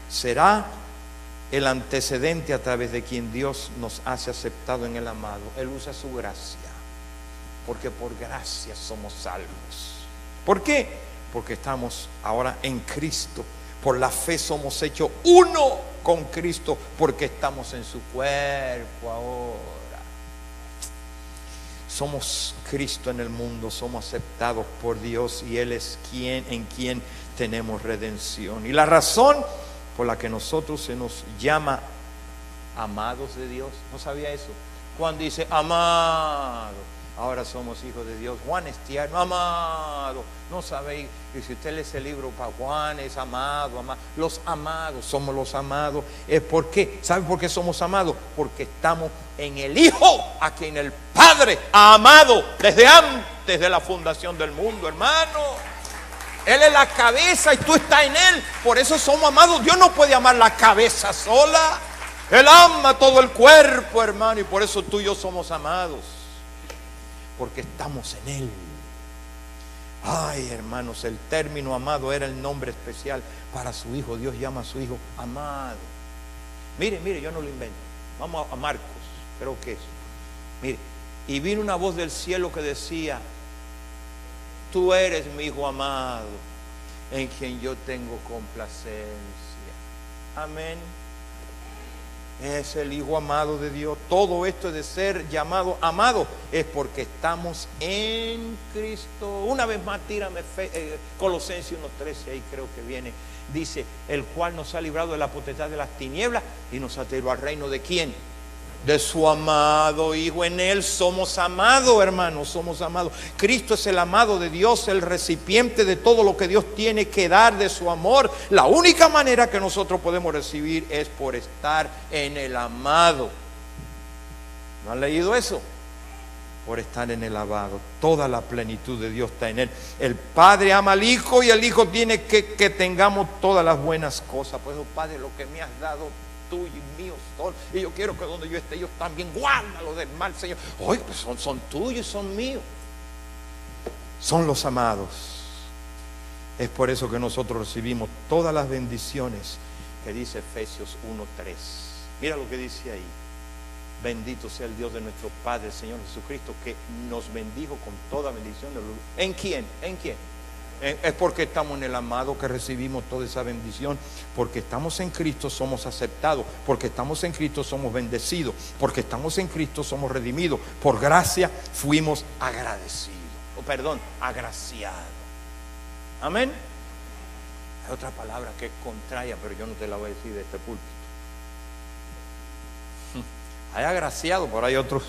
será el antecedente a través de quien Dios nos hace aceptado en el amado. Él usa su gracia, porque por gracia somos salvos. ¿Por qué? Porque estamos ahora en Cristo. Por la fe somos hechos uno con Cristo, porque estamos en su cuerpo ahora. Somos Cristo en el mundo, somos aceptados por Dios, y Él es en quien tenemos redención. Y la razón por la que nosotros se nos llama amados de Dios, ¿no sabía eso? Juan dice: amado, ahora somos hijos de Dios. Juan es tierno, amado. No sabéis, y si usted lee ese libro para Juan, es amado, amado. Los amados, somos los amados. ¿Por qué? ¿Sabe por qué somos amados? Porque estamos en el Hijo, a quien el Padre ha amado desde antes de la fundación del mundo, hermano. Él es la cabeza y tú estás en Él. Por eso somos amados. Dios no puede amar la cabeza sola. Él ama todo el cuerpo, hermano. Y por eso tú y yo somos amados, porque estamos en Él. Ay, hermanos, el término amado era el nombre especial para su Hijo. Dios llama a su Hijo amado. Mire, yo no lo invento. Vamos a Marcos, creo que es. Mire, y vino una voz del cielo que decía: tú eres mi Hijo amado, en quien yo tengo complacencia. Amén. Es el Hijo amado de Dios. Todo esto de ser llamado amado es porque estamos en Cristo. Una vez más, tírame Colosenses 1:13, ahí creo que viene. Dice: el cual nos ha librado de la potestad de las tinieblas y nos ha traído al reino de ¿quién? De su amado Hijo. En Él somos amados, hermanos, somos amados. Cristo es el amado de Dios, el recipiente de todo lo que Dios tiene que dar de su amor. La única manera que nosotros podemos recibir es por estar en el amado. ¿No han leído eso? Por estar en el amado. Toda la plenitud de Dios está en Él. El Padre ama al Hijo y el Hijo tiene que tengamos todas las buenas cosas. Por eso, Padre, lo que me has dado, tuyo y mío son, y yo quiero que donde yo esté, ellos también, guárdalo del mal, Señor. Hoy pues son tuyos y son míos. Son los amados. Es por eso que nosotros recibimos todas las bendiciones que dice Efesios 1:3. Mira lo que dice ahí: bendito sea el Dios de nuestro Padre, el Señor Jesucristo, que nos bendijo con toda bendición. ¿En quién? ¿En quién? Es porque estamos en el amado que recibimos toda esa bendición. Porque estamos en Cristo somos aceptados. Porque estamos en Cristo somos bendecidos. Porque estamos en Cristo somos redimidos. Por gracia fuimos agradecidos. Agraciados. Amén. Hay otra palabra que es contraria, pero yo no te la voy a decir de este púlpito. Hay agraciado, pero hay otros.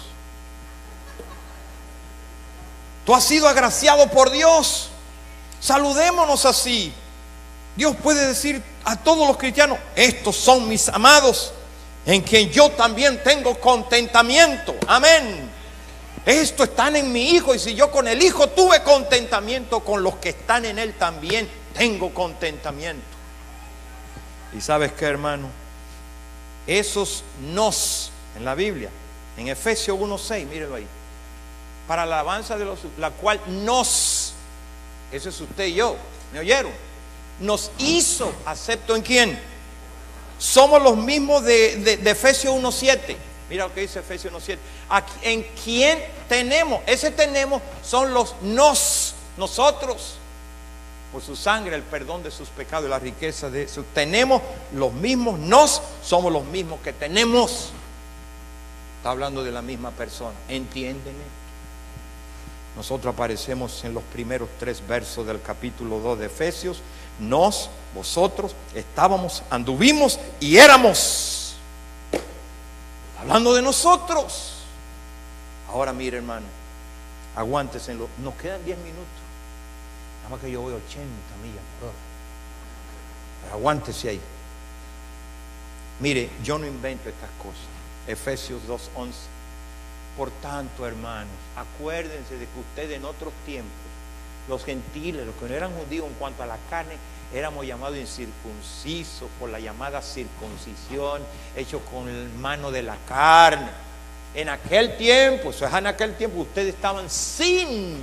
Tú has sido agraciado por Dios. Saludémonos así. Dios puede decir a todos los cristianos: estos son mis amados, en quien yo también tengo contentamiento. Amén. Estos están en mi Hijo, y si yo con el Hijo tuve contentamiento, con los que están en Él también tengo contentamiento. Y ¿sabes qué, hermano? esos nos en la Biblia, en Efesios 1:6, mírenlo ahí, para la alabanza de la cual nos, eso es usted y yo, ¿me oyeron? Nos hizo acepto en quién. Somos los mismos de Efesios 1:7. Mira lo que dice Efesios 1:7. En quién tenemos, ese tenemos son los nos, nosotros, por su sangre el perdón de sus pecados y la riqueza de su. Tenemos los mismos nos, somos los mismos que tenemos. Está hablando de la misma persona, ¿entienden? Nosotros aparecemos en los primeros 3 versos del capítulo 2 de Efesios. Nos, vosotros, estábamos, anduvimos y éramos. Hablando de nosotros. Ahora mire, hermano, aguántese, nos quedan 10 minutos. Nada más que yo voy 80 millas por hora. Pero aguántese ahí. Mire, yo no invento estas cosas. Efesios 2:11. Por tanto, hermanos, acuérdense de que ustedes en otros tiempos, los gentiles, los que no eran judíos en cuanto a la carne, éramos llamados incircuncisos por la llamada circuncisión, hecho con mano de la carne. En aquel tiempo, eso es en aquel tiempo, ustedes estaban sin,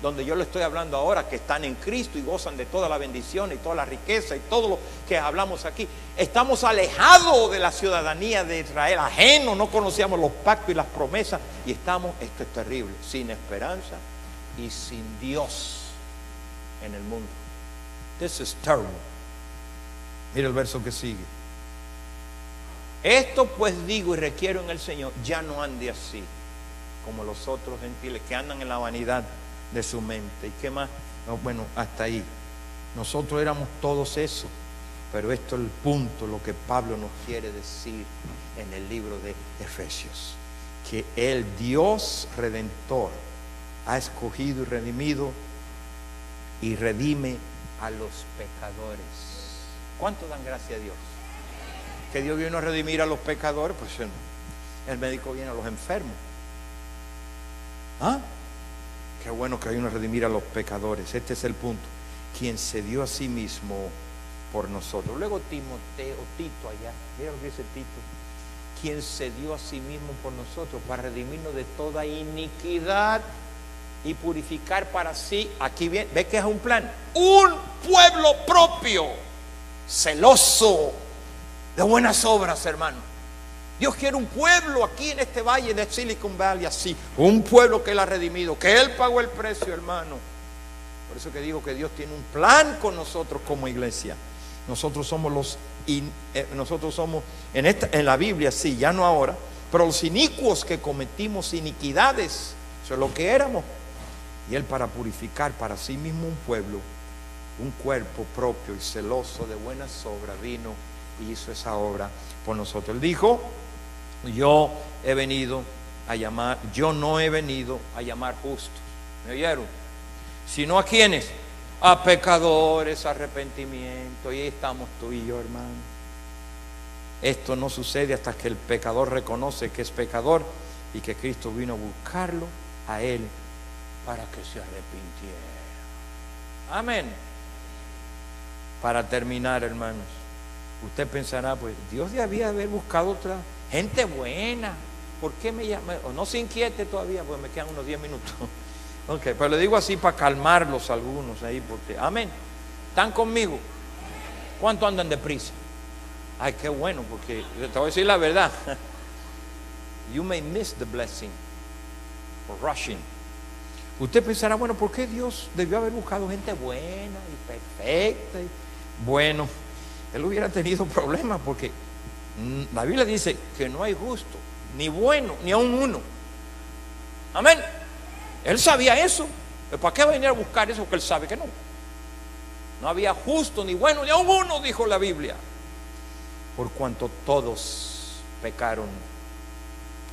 donde yo le estoy hablando ahora, que están en Cristo y gozan de toda la bendición y toda la riqueza y todo lo que hablamos aquí. Estamos alejados de la ciudadanía de Israel, ajenos, no conocíamos los pactos y las promesas, y estamos, esto es terrible, sin esperanza y sin Dios en el mundo. This is terrible. Mira el verso que sigue. Esto pues digo y requiero en el Señor, ya no ande así como los otros gentiles que andan en la vanidad de su mente. ¿Y qué más? No, bueno, hasta ahí. Nosotros éramos todos eso, pero esto es el punto, lo que Pablo nos quiere decir en el libro de Efesios, que el Dios Redentor ha escogido y redimido y redime a los pecadores. ¿Cuánto dan gracias a Dios? Que Dios vino a redimir a los pecadores. Pues el médico viene a los enfermos. ¿Ah? Qué bueno que hay uno a redimir a los pecadores. Este es el punto. Quien se dio a sí mismo por nosotros. Luego Timoteo, Tito allá, mira lo que dice Tito. Quien se dio a sí mismo por nosotros para redimirnos de toda iniquidad y purificar para sí, aquí viene, ve que es un plan, un pueblo propio, celoso de buenas obras, hermano. Dios quiere un pueblo aquí en este valle de Silicon Valley así, un pueblo que Él ha redimido, que Él pagó el precio, hermano. Por eso que digo que Dios tiene un plan con nosotros como iglesia. Nosotros somos nosotros somos en la Biblia, sí, ya no ahora, pero los inicuos que cometimos iniquidades, eso es lo que éramos. Y Él, para purificar para sí mismo un pueblo, un cuerpo propio y celoso de buenas obras, vino y hizo esa obra por nosotros. Él dijo: yo no he venido a llamar justos. ¿Me oyeron? Sino a quienes, a pecadores, arrepentimiento. Y ahí estamos tú y yo, hermano. Esto no sucede hasta que el pecador reconoce que es pecador y que Cristo vino a buscarlo a él para que se arrepintiera. Amén. Para terminar, hermanos, usted pensará, pues Dios debía haber buscado otra gente buena. ¿Por qué me llama? O no se inquiete todavía, pues me quedan unos 10 minutos. Ok, pero le digo así para calmarlos algunos ahí, porque, amén. ¿Están conmigo? ¿Cuánto andan deprisa? Ay, qué bueno, porque te voy a decir la verdad. You may miss the blessing for rushing. Usted pensará, bueno, ¿por qué Dios debió haber buscado gente buena y perfecta? Bueno, Él hubiera tenido problemas, porque la Biblia dice que no hay justo, ni bueno, ni aun uno. Amén. Él sabía eso. ¿Para qué venir a buscar eso que Él sabe que no? No había justo, ni bueno, ni aun uno, dijo la Biblia. Por cuanto todos pecaron,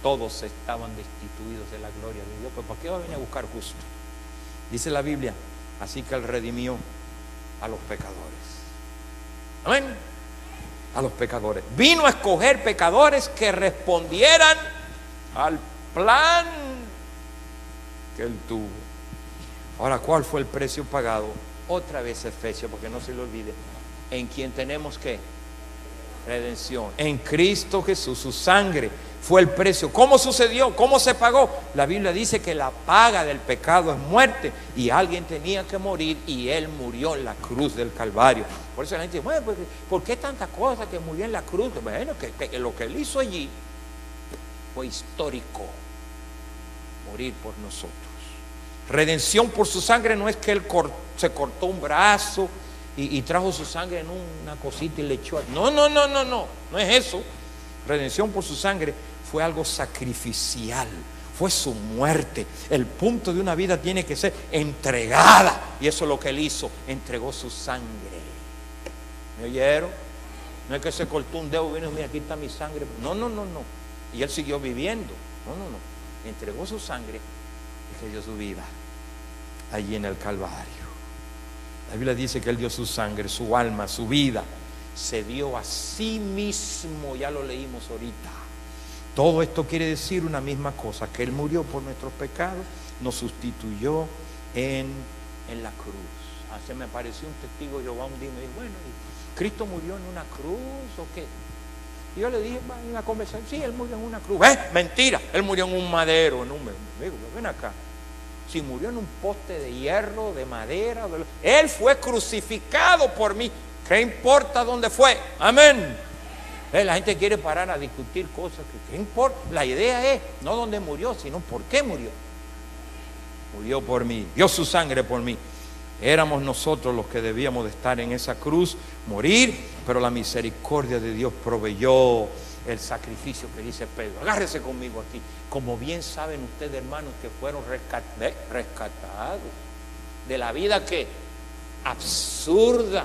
todos estaban destituidos de la gloria de Dios. ¿Pero para qué va a venir a buscar justo? Dice la Biblia, así que Él redimió a los pecadores. Amén. A los pecadores. Vino a escoger pecadores que respondieran al plan que Él tuvo. Ahora, ¿cuál fue el precio pagado? Otra vez Efesios, porque no se lo olvide. En quien tenemos que Redención. En Cristo Jesús, su sangre fue el precio. ¿Cómo sucedió? ¿Cómo se pagó? La Biblia dice que la paga del pecado es muerte y alguien tenía que morir y Él murió en la cruz del Calvario. Por eso la gente dice, bueno, ¿por qué tantas cosas que murió en la cruz? Bueno, que lo que Él hizo allí fue histórico, morir por nosotros. Redención por su sangre no es que Él se cortó un brazo y trajo su sangre en una cosita y le echó. No es eso. Redención por su sangre fue algo sacrificial, fue su muerte. El punto de una vida tiene que ser entregada, y eso es lo que Él hizo, entregó su sangre. ¿Me oyeron? No es que se cortó un dedo y vino, mira, aquí está mi sangre. No. Y Él siguió viviendo. No. Entregó su sangre y que dio su vida allí en el Calvario. La Biblia dice que Él dio su sangre, su alma, su vida. Se dio a sí mismo, ya lo leímos ahorita. Todo esto quiere decir una misma cosa, que Él murió por nuestros pecados, nos sustituyó en la cruz. Se me apareció un testigo de Jehová un día y me dijo, bueno, ¿Cristo murió en una cruz o qué? Y yo le dije en una conversación, sí, Él murió en una cruz. Mentira, Él murió en un madero, ven acá. Si murió en un poste de hierro, de madera, Él fue crucificado por mí. ¿Qué importa dónde fue? Amén. La gente quiere parar a discutir cosas. ¿Qué importa? La idea es no dónde murió, sino por qué murió. Murió por mí, dio su sangre por mí. Éramos nosotros los que debíamos de estar en esa cruz, morir, pero la misericordia de Dios proveyó el sacrificio que dice Pedro. Agárrese conmigo aquí. Como bien saben ustedes, hermanos, que fueron rescatados de la vida que absurda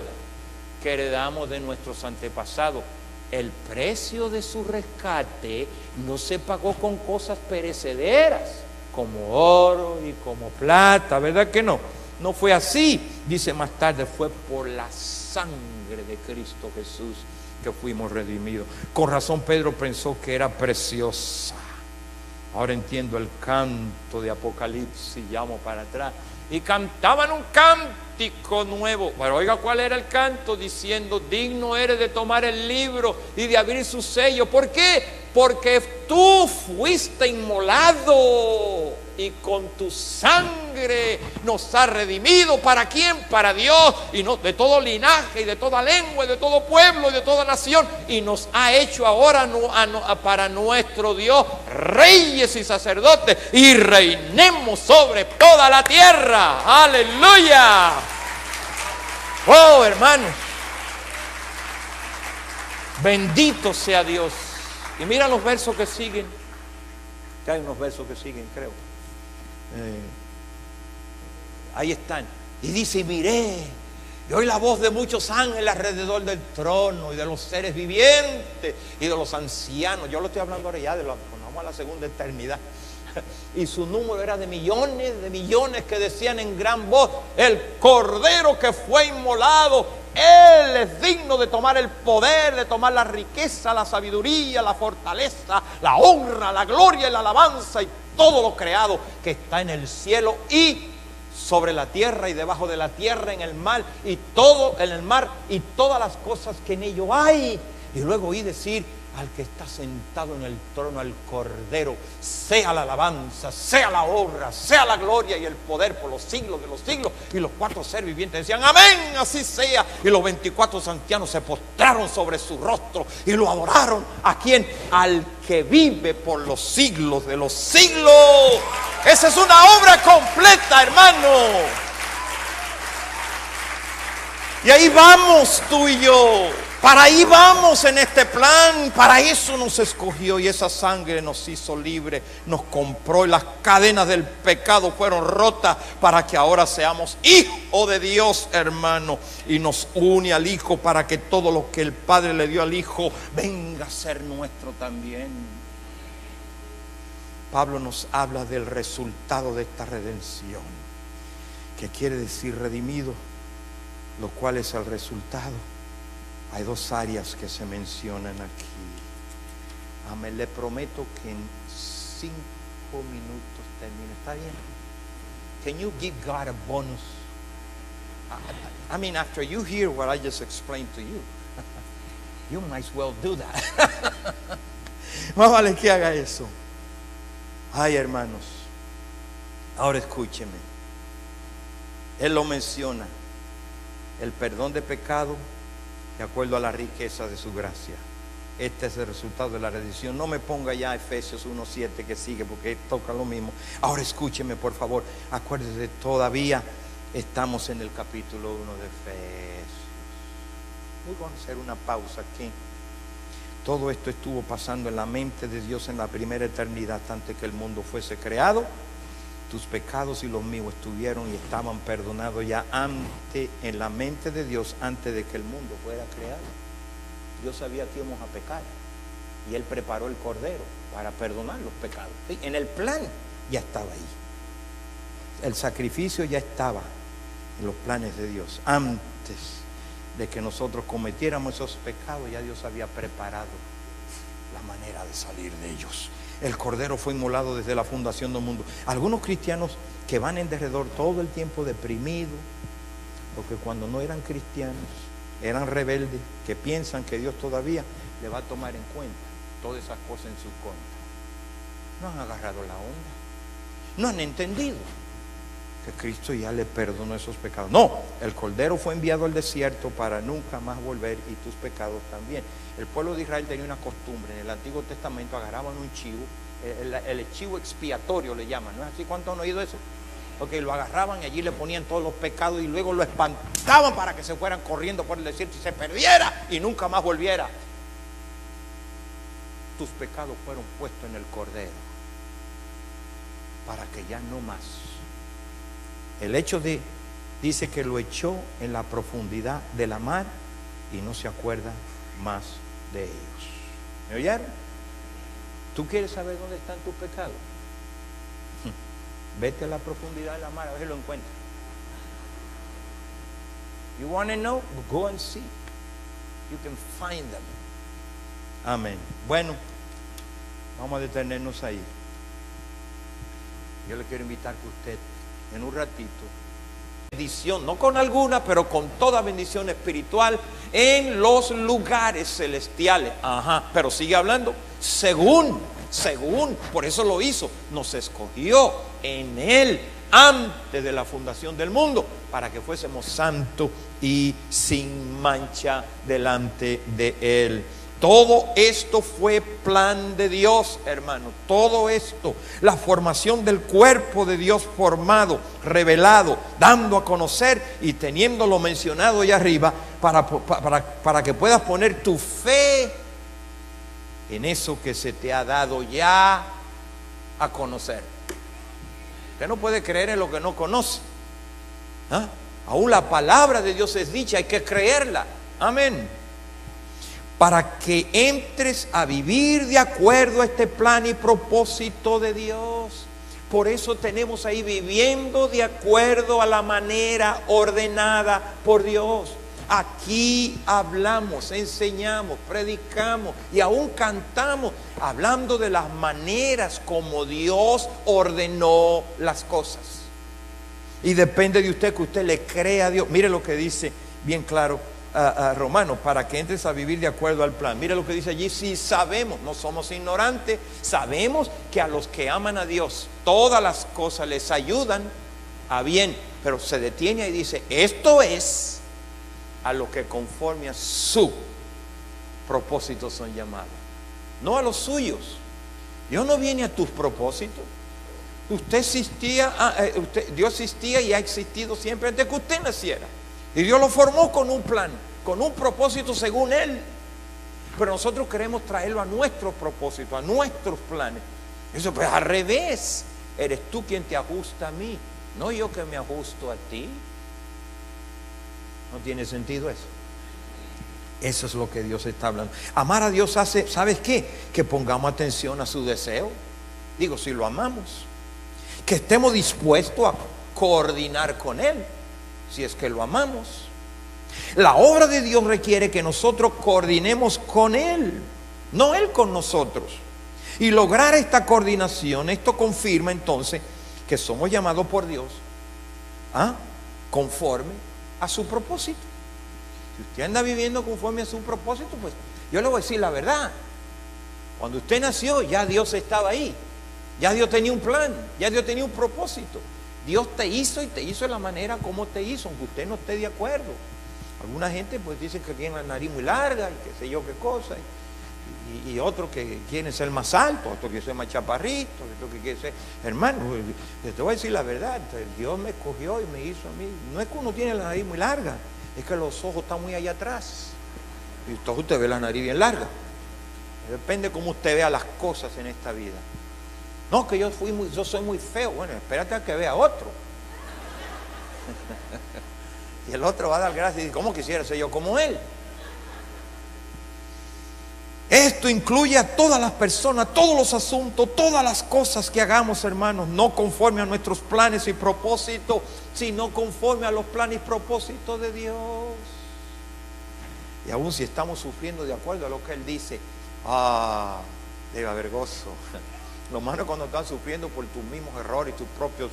que heredamos de nuestros antepasados. El precio de su rescate no se pagó con cosas perecederas como oro y como plata, ¿verdad que no? No fue así. Dice más tarde, fue por la sangre de Cristo Jesús que fuimos redimidos. Con razón Pedro pensó que era preciosa. Ahora entiendo el canto de Apocalipsis. Llamo para atrás y cantaban un cántico nuevo. Pero oiga, ¿cuál era el canto? Diciendo, digno eres de tomar el libro y de abrir su sello. ¿Por qué? Porque tú fuiste inmolado y con tu sangre nos has redimido. ¿Para quién? Para Dios, y no de todo linaje y de toda lengua y de todo pueblo y de toda nación, y nos ha hecho ahora para nuestro Dios reyes y sacerdotes, y reinemos sobre toda la tierra. Aleluya. Oh, hermanos, bendito sea Dios. Y mira los versos que siguen. Que hay unos versos que siguen, creo. Ahí están. Y dice, y miré, y oí la voz de muchos ángeles alrededor del trono, y de los seres vivientes, y de los ancianos. Yo lo estoy hablando ahora ya, vamos a la segunda eternidad. Y su número era de millones que decían en gran voz, el Cordero que fue inmolado, Él es digno de tomar el poder, de tomar la riqueza, la sabiduría, la fortaleza, la honra, la gloria y la alabanza, y todo lo creado que está en el cielo y sobre la tierra y debajo de la tierra, en el mar y todo en el mar y todas las cosas que en ello hay. Y luego oí decir al que está sentado en el trono, al Cordero, sea la alabanza, sea la honra, sea la gloria y el poder por los siglos de los siglos. Y los cuatro seres vivientes decían, amén, así sea. Y los 24 ancianos se postraron sobre su rostro y lo adoraron. ¿A quién? Al que vive por los siglos de los siglos. Esa es una obra completa, hermano. Y ahí vamos tú y yo. Para ahí vamos en este plan. Para eso nos escogió, y esa sangre nos hizo libres, nos compró, y las cadenas del pecado fueron rotas para que ahora seamos hijos de Dios, hermano. Y nos une al Hijo para que todo lo que el Padre le dio al Hijo venga a ser nuestro también. Pablo nos habla del resultado de esta redención, que quiere decir redimido, lo cual es el resultado. Hay dos áreas que se mencionan aquí. Amén. Le prometo que en 5 minutos termino. ¿Está bien? Can you give God a bonus? I mean, after you hear what I just explained to you, You might as well do that. Más vale que haga eso. Ay, hermanos, ahora escúcheme. Él lo menciona, el perdón de pecado de acuerdo a la riqueza de su gracia. Este es el resultado de la redención. No me ponga ya Efesios 1:7 que sigue, porque toca lo mismo. Ahora escúcheme, por favor. Acuérdese, todavía estamos en el capítulo 1 de Efesios. Voy a hacer una pausa aquí. Todo esto estuvo pasando en la mente de Dios en la primera eternidad, antes que el mundo fuese creado. Tus pecados y los míos estuvieron y estaban perdonados ya antes, en la mente de Dios, antes de que el mundo fuera creado. Dios sabía que íbamos a pecar y Él preparó el cordero para perdonar los pecados. ¿Sí? En el plan ya estaba ahí. El sacrificio ya estaba en los planes de Dios. Antes de que nosotros cometiéramos esos pecados, ya Dios había preparado la manera de salir de ellos. El cordero fue inmolado desde la fundación del mundo. Algunos cristianos que van en derredor todo el tiempo deprimidos, porque cuando no eran cristianos eran rebeldes, que piensan que Dios todavía le va a tomar en cuenta todas esas cosas en su contra. No han agarrado la onda, no han entendido que Cristo ya le perdonó esos pecados. No, el cordero fue enviado al desierto para nunca más volver, y tus pecados también. El pueblo de Israel tenía una costumbre. En el Antiguo Testamento agarraban un chivo, el chivo expiatorio le llaman, ¿no es así? ¿Cuántos han oído eso? Porque lo agarraban y allí le ponían todos los pecados y luego lo espantaban para que se fueran corriendo por el desierto y se perdiera y nunca más volviera. Tus pecados fueron puestos en el cordero para que ya no más. El hecho de, dice que lo echó en la profundidad de la mar y no se acuerda más de ellos. ¿Me oyeron? ¿Tú quieres saber dónde están tus pecados? Vete a la profundidad de la mar, a ver si lo encuentras. You want to know? Go and see. You can find them. Amén. Bueno, vamos a detenernos ahí. Yo le quiero invitar que usted en un ratito, bendición, no con alguna, pero con toda bendición espiritual en los lugares celestiales. Ajá, pero sigue hablando, según, por eso lo hizo, nos escogió en Él antes de la fundación del mundo, para que fuésemos santos y sin mancha delante de Él. Todo esto fue plan de Dios, hermano. Todo esto, la formación del cuerpo de Dios formado, revelado, dando a conocer y teniéndolo mencionado allá arriba, para que puedas poner tu fe en eso que se te ha dado ya a conocer. Usted no puede creer en lo que no conoce. ¿Ah? Aún la palabra de Dios es dicha, hay que creerla. Amén. Para que entres a vivir de acuerdo a este plan y propósito de Dios. Por eso tenemos ahí viviendo de acuerdo a la manera ordenada por Dios. Aquí hablamos, enseñamos, predicamos y aún cantamos, hablando de las maneras como Dios ordenó las cosas. Y depende de usted que usted le crea a Dios. Mire lo que dice bien claro Romanos, para que entres a vivir de acuerdo al plan. Mire lo que dice allí. Si sabemos, no somos ignorantes, sabemos que a los que aman a Dios todas las cosas les ayudan a bien, pero se detiene y dice, esto es a lo que conforme a su propósito son llamados, no a los suyos. Dios no viene a tus propósitos. Usted existía, Dios existía y ha existido siempre antes que usted naciera. Y Dios lo formó con un plan, con un propósito según Él. Pero nosotros queremos traerlo a nuestro propósito, a nuestros planes. Eso pues al revés. Eres tú quien te ajusta a mí, no yo que me ajusto a ti. No tiene sentido eso. Eso es lo que Dios está hablando. Amar a Dios hace, ¿sabes qué? Que pongamos atención a su deseo. Digo, si lo amamos, que estemos dispuestos a coordinar con Él, si es que lo amamos. La obra de Dios requiere que nosotros coordinemos con Él, no Él con nosotros. Y lograr esta coordinación, esto confirma entonces que somos llamados por Dios conforme a su propósito. Si usted anda viviendo conforme a su propósito, pues, Yo le voy a decir la verdad. Cuando usted nació, ya Dios estaba ahí. Ya Dios tenía un plan, ya Dios tenía un propósito. Dios te hizo y te hizo de la manera como te hizo, aunque usted no esté de acuerdo. Alguna gente pues dice que tiene la nariz muy larga y qué sé yo qué cosa. Y otros que quieren ser más altos, otros que ser más chaparritos, otros que quieren ser... Hermano, te voy a decir la verdad, Dios me escogió y me hizo a mí. No es que uno tiene la nariz muy larga, es que los ojos están muy allá atrás. Y entonces usted ve la nariz bien larga. Depende cómo usted vea las cosas en esta vida. No, que yo soy muy feo. Bueno, espérate a que vea otro. Y el otro va a dar gracias y dice, ¿cómo quisiera ser yo como él? Esto incluye a todas las personas, todos los asuntos, todas las cosas que hagamos, hermanos, no conforme a nuestros planes y propósitos, sino conforme a los planes y propósitos de Dios. Y aún si estamos sufriendo de acuerdo a lo que Él dice, debe haber gozo. Lo malo es cuando están sufriendo por tus mismos errores y tus propios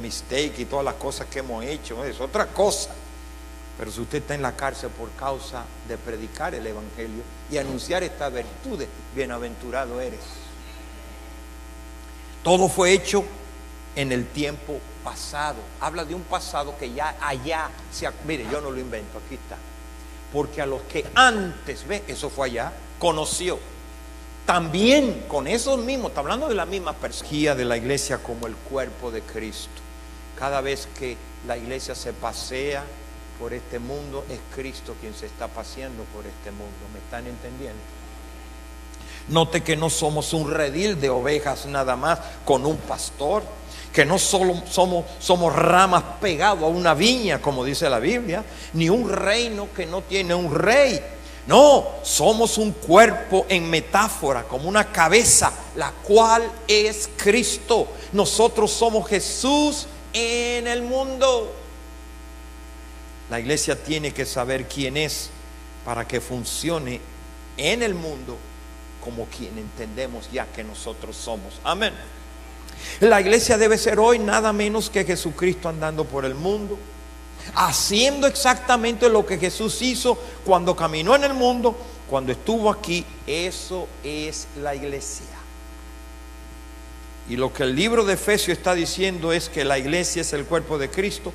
mistakes y todas las cosas que hemos hecho, es otra cosa. Pero si usted está en la cárcel por causa de predicar el Evangelio y anunciar estas virtudes, bienaventurado eres. Todo fue hecho en el tiempo pasado. Habla de un pasado que ya allá, mire, yo no lo invento, aquí está. Porque a los que antes, eso fue allá, conoció. También con esos mismos, está hablando de la misma perspectiva de la iglesia como el cuerpo de Cristo. Cada vez que la iglesia se pasea por este mundo, es Cristo quien se está paseando por este mundo. ¿Me están entendiendo? Note que no somos un redil de ovejas nada más con un pastor, que no solo somos ramas pegadas a una viña, como dice la Biblia, ni un reino que no tiene un rey. No, somos un cuerpo en metáfora, como una cabeza, la cual es Cristo. Nosotros somos Jesús en el mundo. La iglesia tiene que saber quién es para que funcione en el mundo como quien entendemos ya que nosotros somos. Amén. La iglesia debe ser hoy nada menos que Jesucristo andando por el mundo, haciendo exactamente lo que Jesús hizo cuando caminó en el mundo, cuando estuvo aquí. Eso es la iglesia. Y lo que el libro de Efesios está diciendo es que la iglesia es el cuerpo de Cristo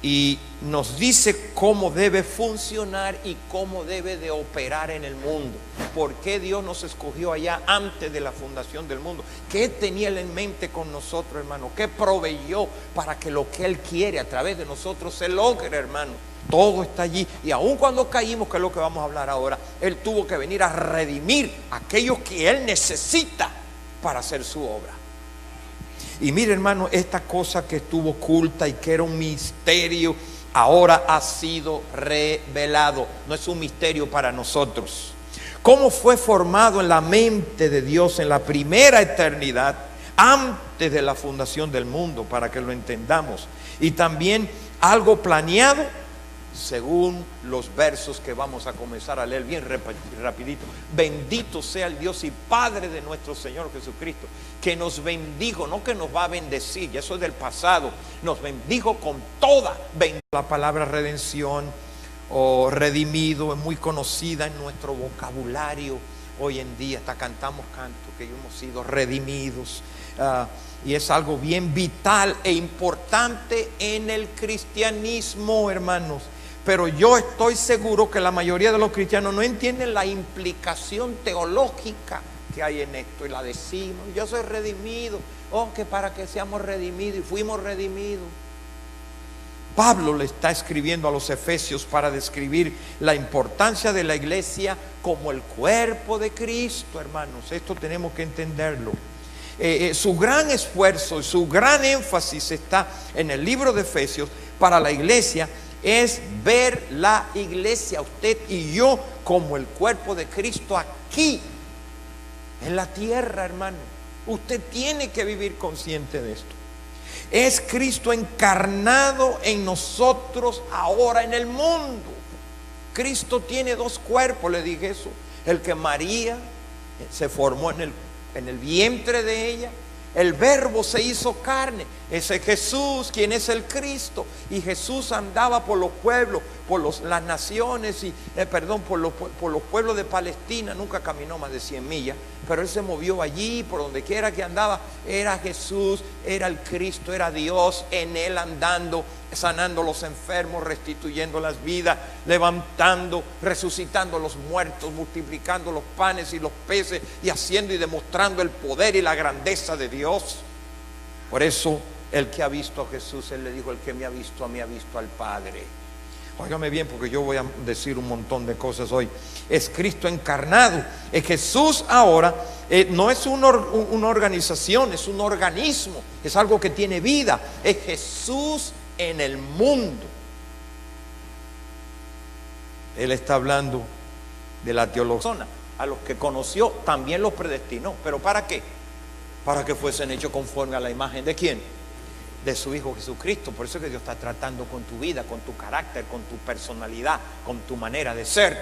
y nos dice cómo debe funcionar y cómo debe de operar en el mundo. ¿Por qué Dios nos escogió allá antes de la fundación del mundo? ¿Qué tenía Él en mente con nosotros, hermano? ¿Qué proveyó para que lo que Él quiere a través de nosotros se logre, hermano? Todo está allí. Y aun cuando caímos, que es lo que vamos a hablar ahora, Él tuvo que venir a redimir a aquellos que Él necesita para hacer su obra. Y mire, hermano, esta cosa que estuvo oculta y que era un misterio, ahora ha sido revelado. No es un misterio para nosotros. ¿Cómo fue formado en la mente de Dios en la primera eternidad, antes de la fundación del mundo, para que lo entendamos? Y también algo planeado según los versos que vamos a comenzar a leer bien rapidito. Bendito sea el Dios y Padre de nuestro Señor Jesucristo, que nos bendijo, no que nos va a bendecir, ya eso es del pasado, nos bendijo con toda bendición. La palabra redención o redimido es muy conocida en nuestro vocabulario hoy en día. Hasta cantamos cantos que hemos sido redimidos, y es algo bien vital e importante en el cristianismo, hermanos. Pero yo estoy seguro que la mayoría de los cristianos no entienden la implicación teológica que hay en esto. Y la decimos, yo soy redimido. Que para que seamos redimidos, y fuimos redimidos. Pablo le está escribiendo a los efesios para describir la importancia de la iglesia como el cuerpo de Cristo, hermanos. Esto tenemos que entenderlo. Su gran esfuerzo y su gran énfasis está en el libro de Efesios para la iglesia. Es ver la iglesia, usted y yo, como el cuerpo de Cristo aquí en la tierra, hermano. Usted tiene que vivir consciente de esto. Es Cristo encarnado en nosotros ahora en el mundo. Cristo tiene dos cuerpos, le dije eso. El que María se formó en el vientre de ella. El verbo se hizo carne. Ese Jesús, quien es el Cristo. Y Jesús andaba por los pueblos, las naciones y, por los pueblos de Palestina. Nunca caminó más de 100 millas, pero Él se movió allí, por donde quiera que andaba. Era Jesús, era el Cristo, era Dios en Él andando, sanando los enfermos, restituyendo las vidas, levantando, resucitando los muertos, multiplicando los panes y los peces y haciendo y demostrando el poder y la grandeza de Dios. Por eso el que ha visto a Jesús, Él le dijo: el que me ha visto a mí ha visto al Padre. Óigame bien, porque yo voy a decir un montón de cosas hoy. Es Cristo encarnado. Es Jesús ahora. No es una organización, es un organismo. Es algo que tiene vida. Es Jesús en el mundo. Él está hablando de la teología. A los que conoció también los predestinó. ¿Pero para qué? Para que fuesen hechos conforme a la imagen ¿de quién? De su Hijo Jesucristo. Por eso es que Dios está tratando con tu vida, con tu carácter, con tu personalidad, con tu manera de ser,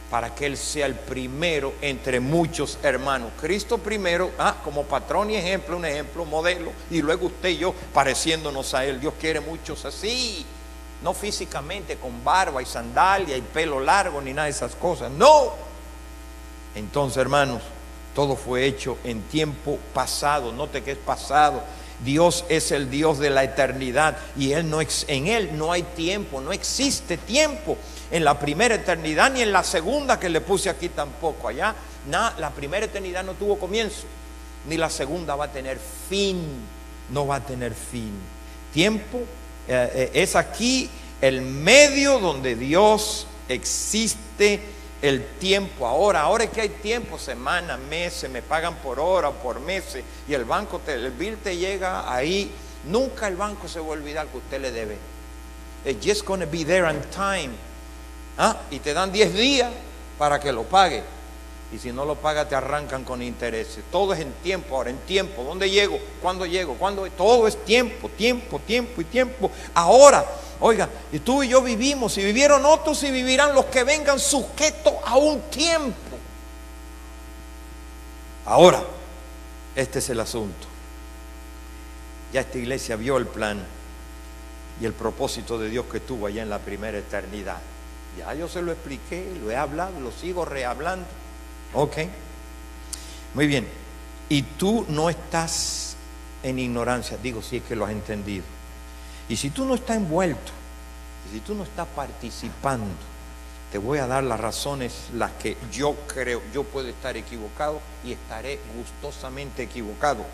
para que Él sea el primero entre muchos hermanos. Cristo primero, como patrón y ejemplo, un ejemplo, modelo, y luego usted y yo pareciéndonos a Él. Dios quiere muchos así, no físicamente con barba y sandalia y pelo largo ni nada de esas cosas, no. Entonces, hermanos, todo fue hecho en tiempo pasado. Note que es pasado. Dios es el Dios de la eternidad y en Él no hay tiempo, no existe tiempo. En la primera eternidad ni en la segunda que le puse aquí tampoco. Allá, la primera eternidad no tuvo comienzo, ni la segunda va a tener fin, no va a tener fin. Tiempo es aquí el medio donde Dios existe. El tiempo, ahora es que hay tiempo, semanas, meses, me pagan por hora o por meses, y el banco, el bill te llega ahí. Nunca el banco se va a olvidar que usted le debe. It's just going to be there on time. Y te dan 10 días para que lo pague, y si no lo paga te arrancan con intereses. Todo es en tiempo. Ahora, en tiempo, ¿dónde llego? ¿Cuándo llego? ¿Cuándo? Todo es tiempo, tiempo, tiempo y tiempo. Ahora, oiga, y tú y yo vivimos, y vivieron otros y vivirán los que vengan, sujetos a un tiempo. Ahora, este es el asunto. Ya esta iglesia vio el plan y el propósito de Dios que tuvo allá en la primera eternidad. Ya yo se lo expliqué, lo he hablado, lo sigo rehablando. Ok, muy bien. Y tú no estás en ignorancia, digo, si es que lo has entendido. Y si tú no estás envuelto, y si tú no estás participando, te voy a dar las razones, las que yo creo. Yo puedo estar equivocado y estaré gustosamente equivocado.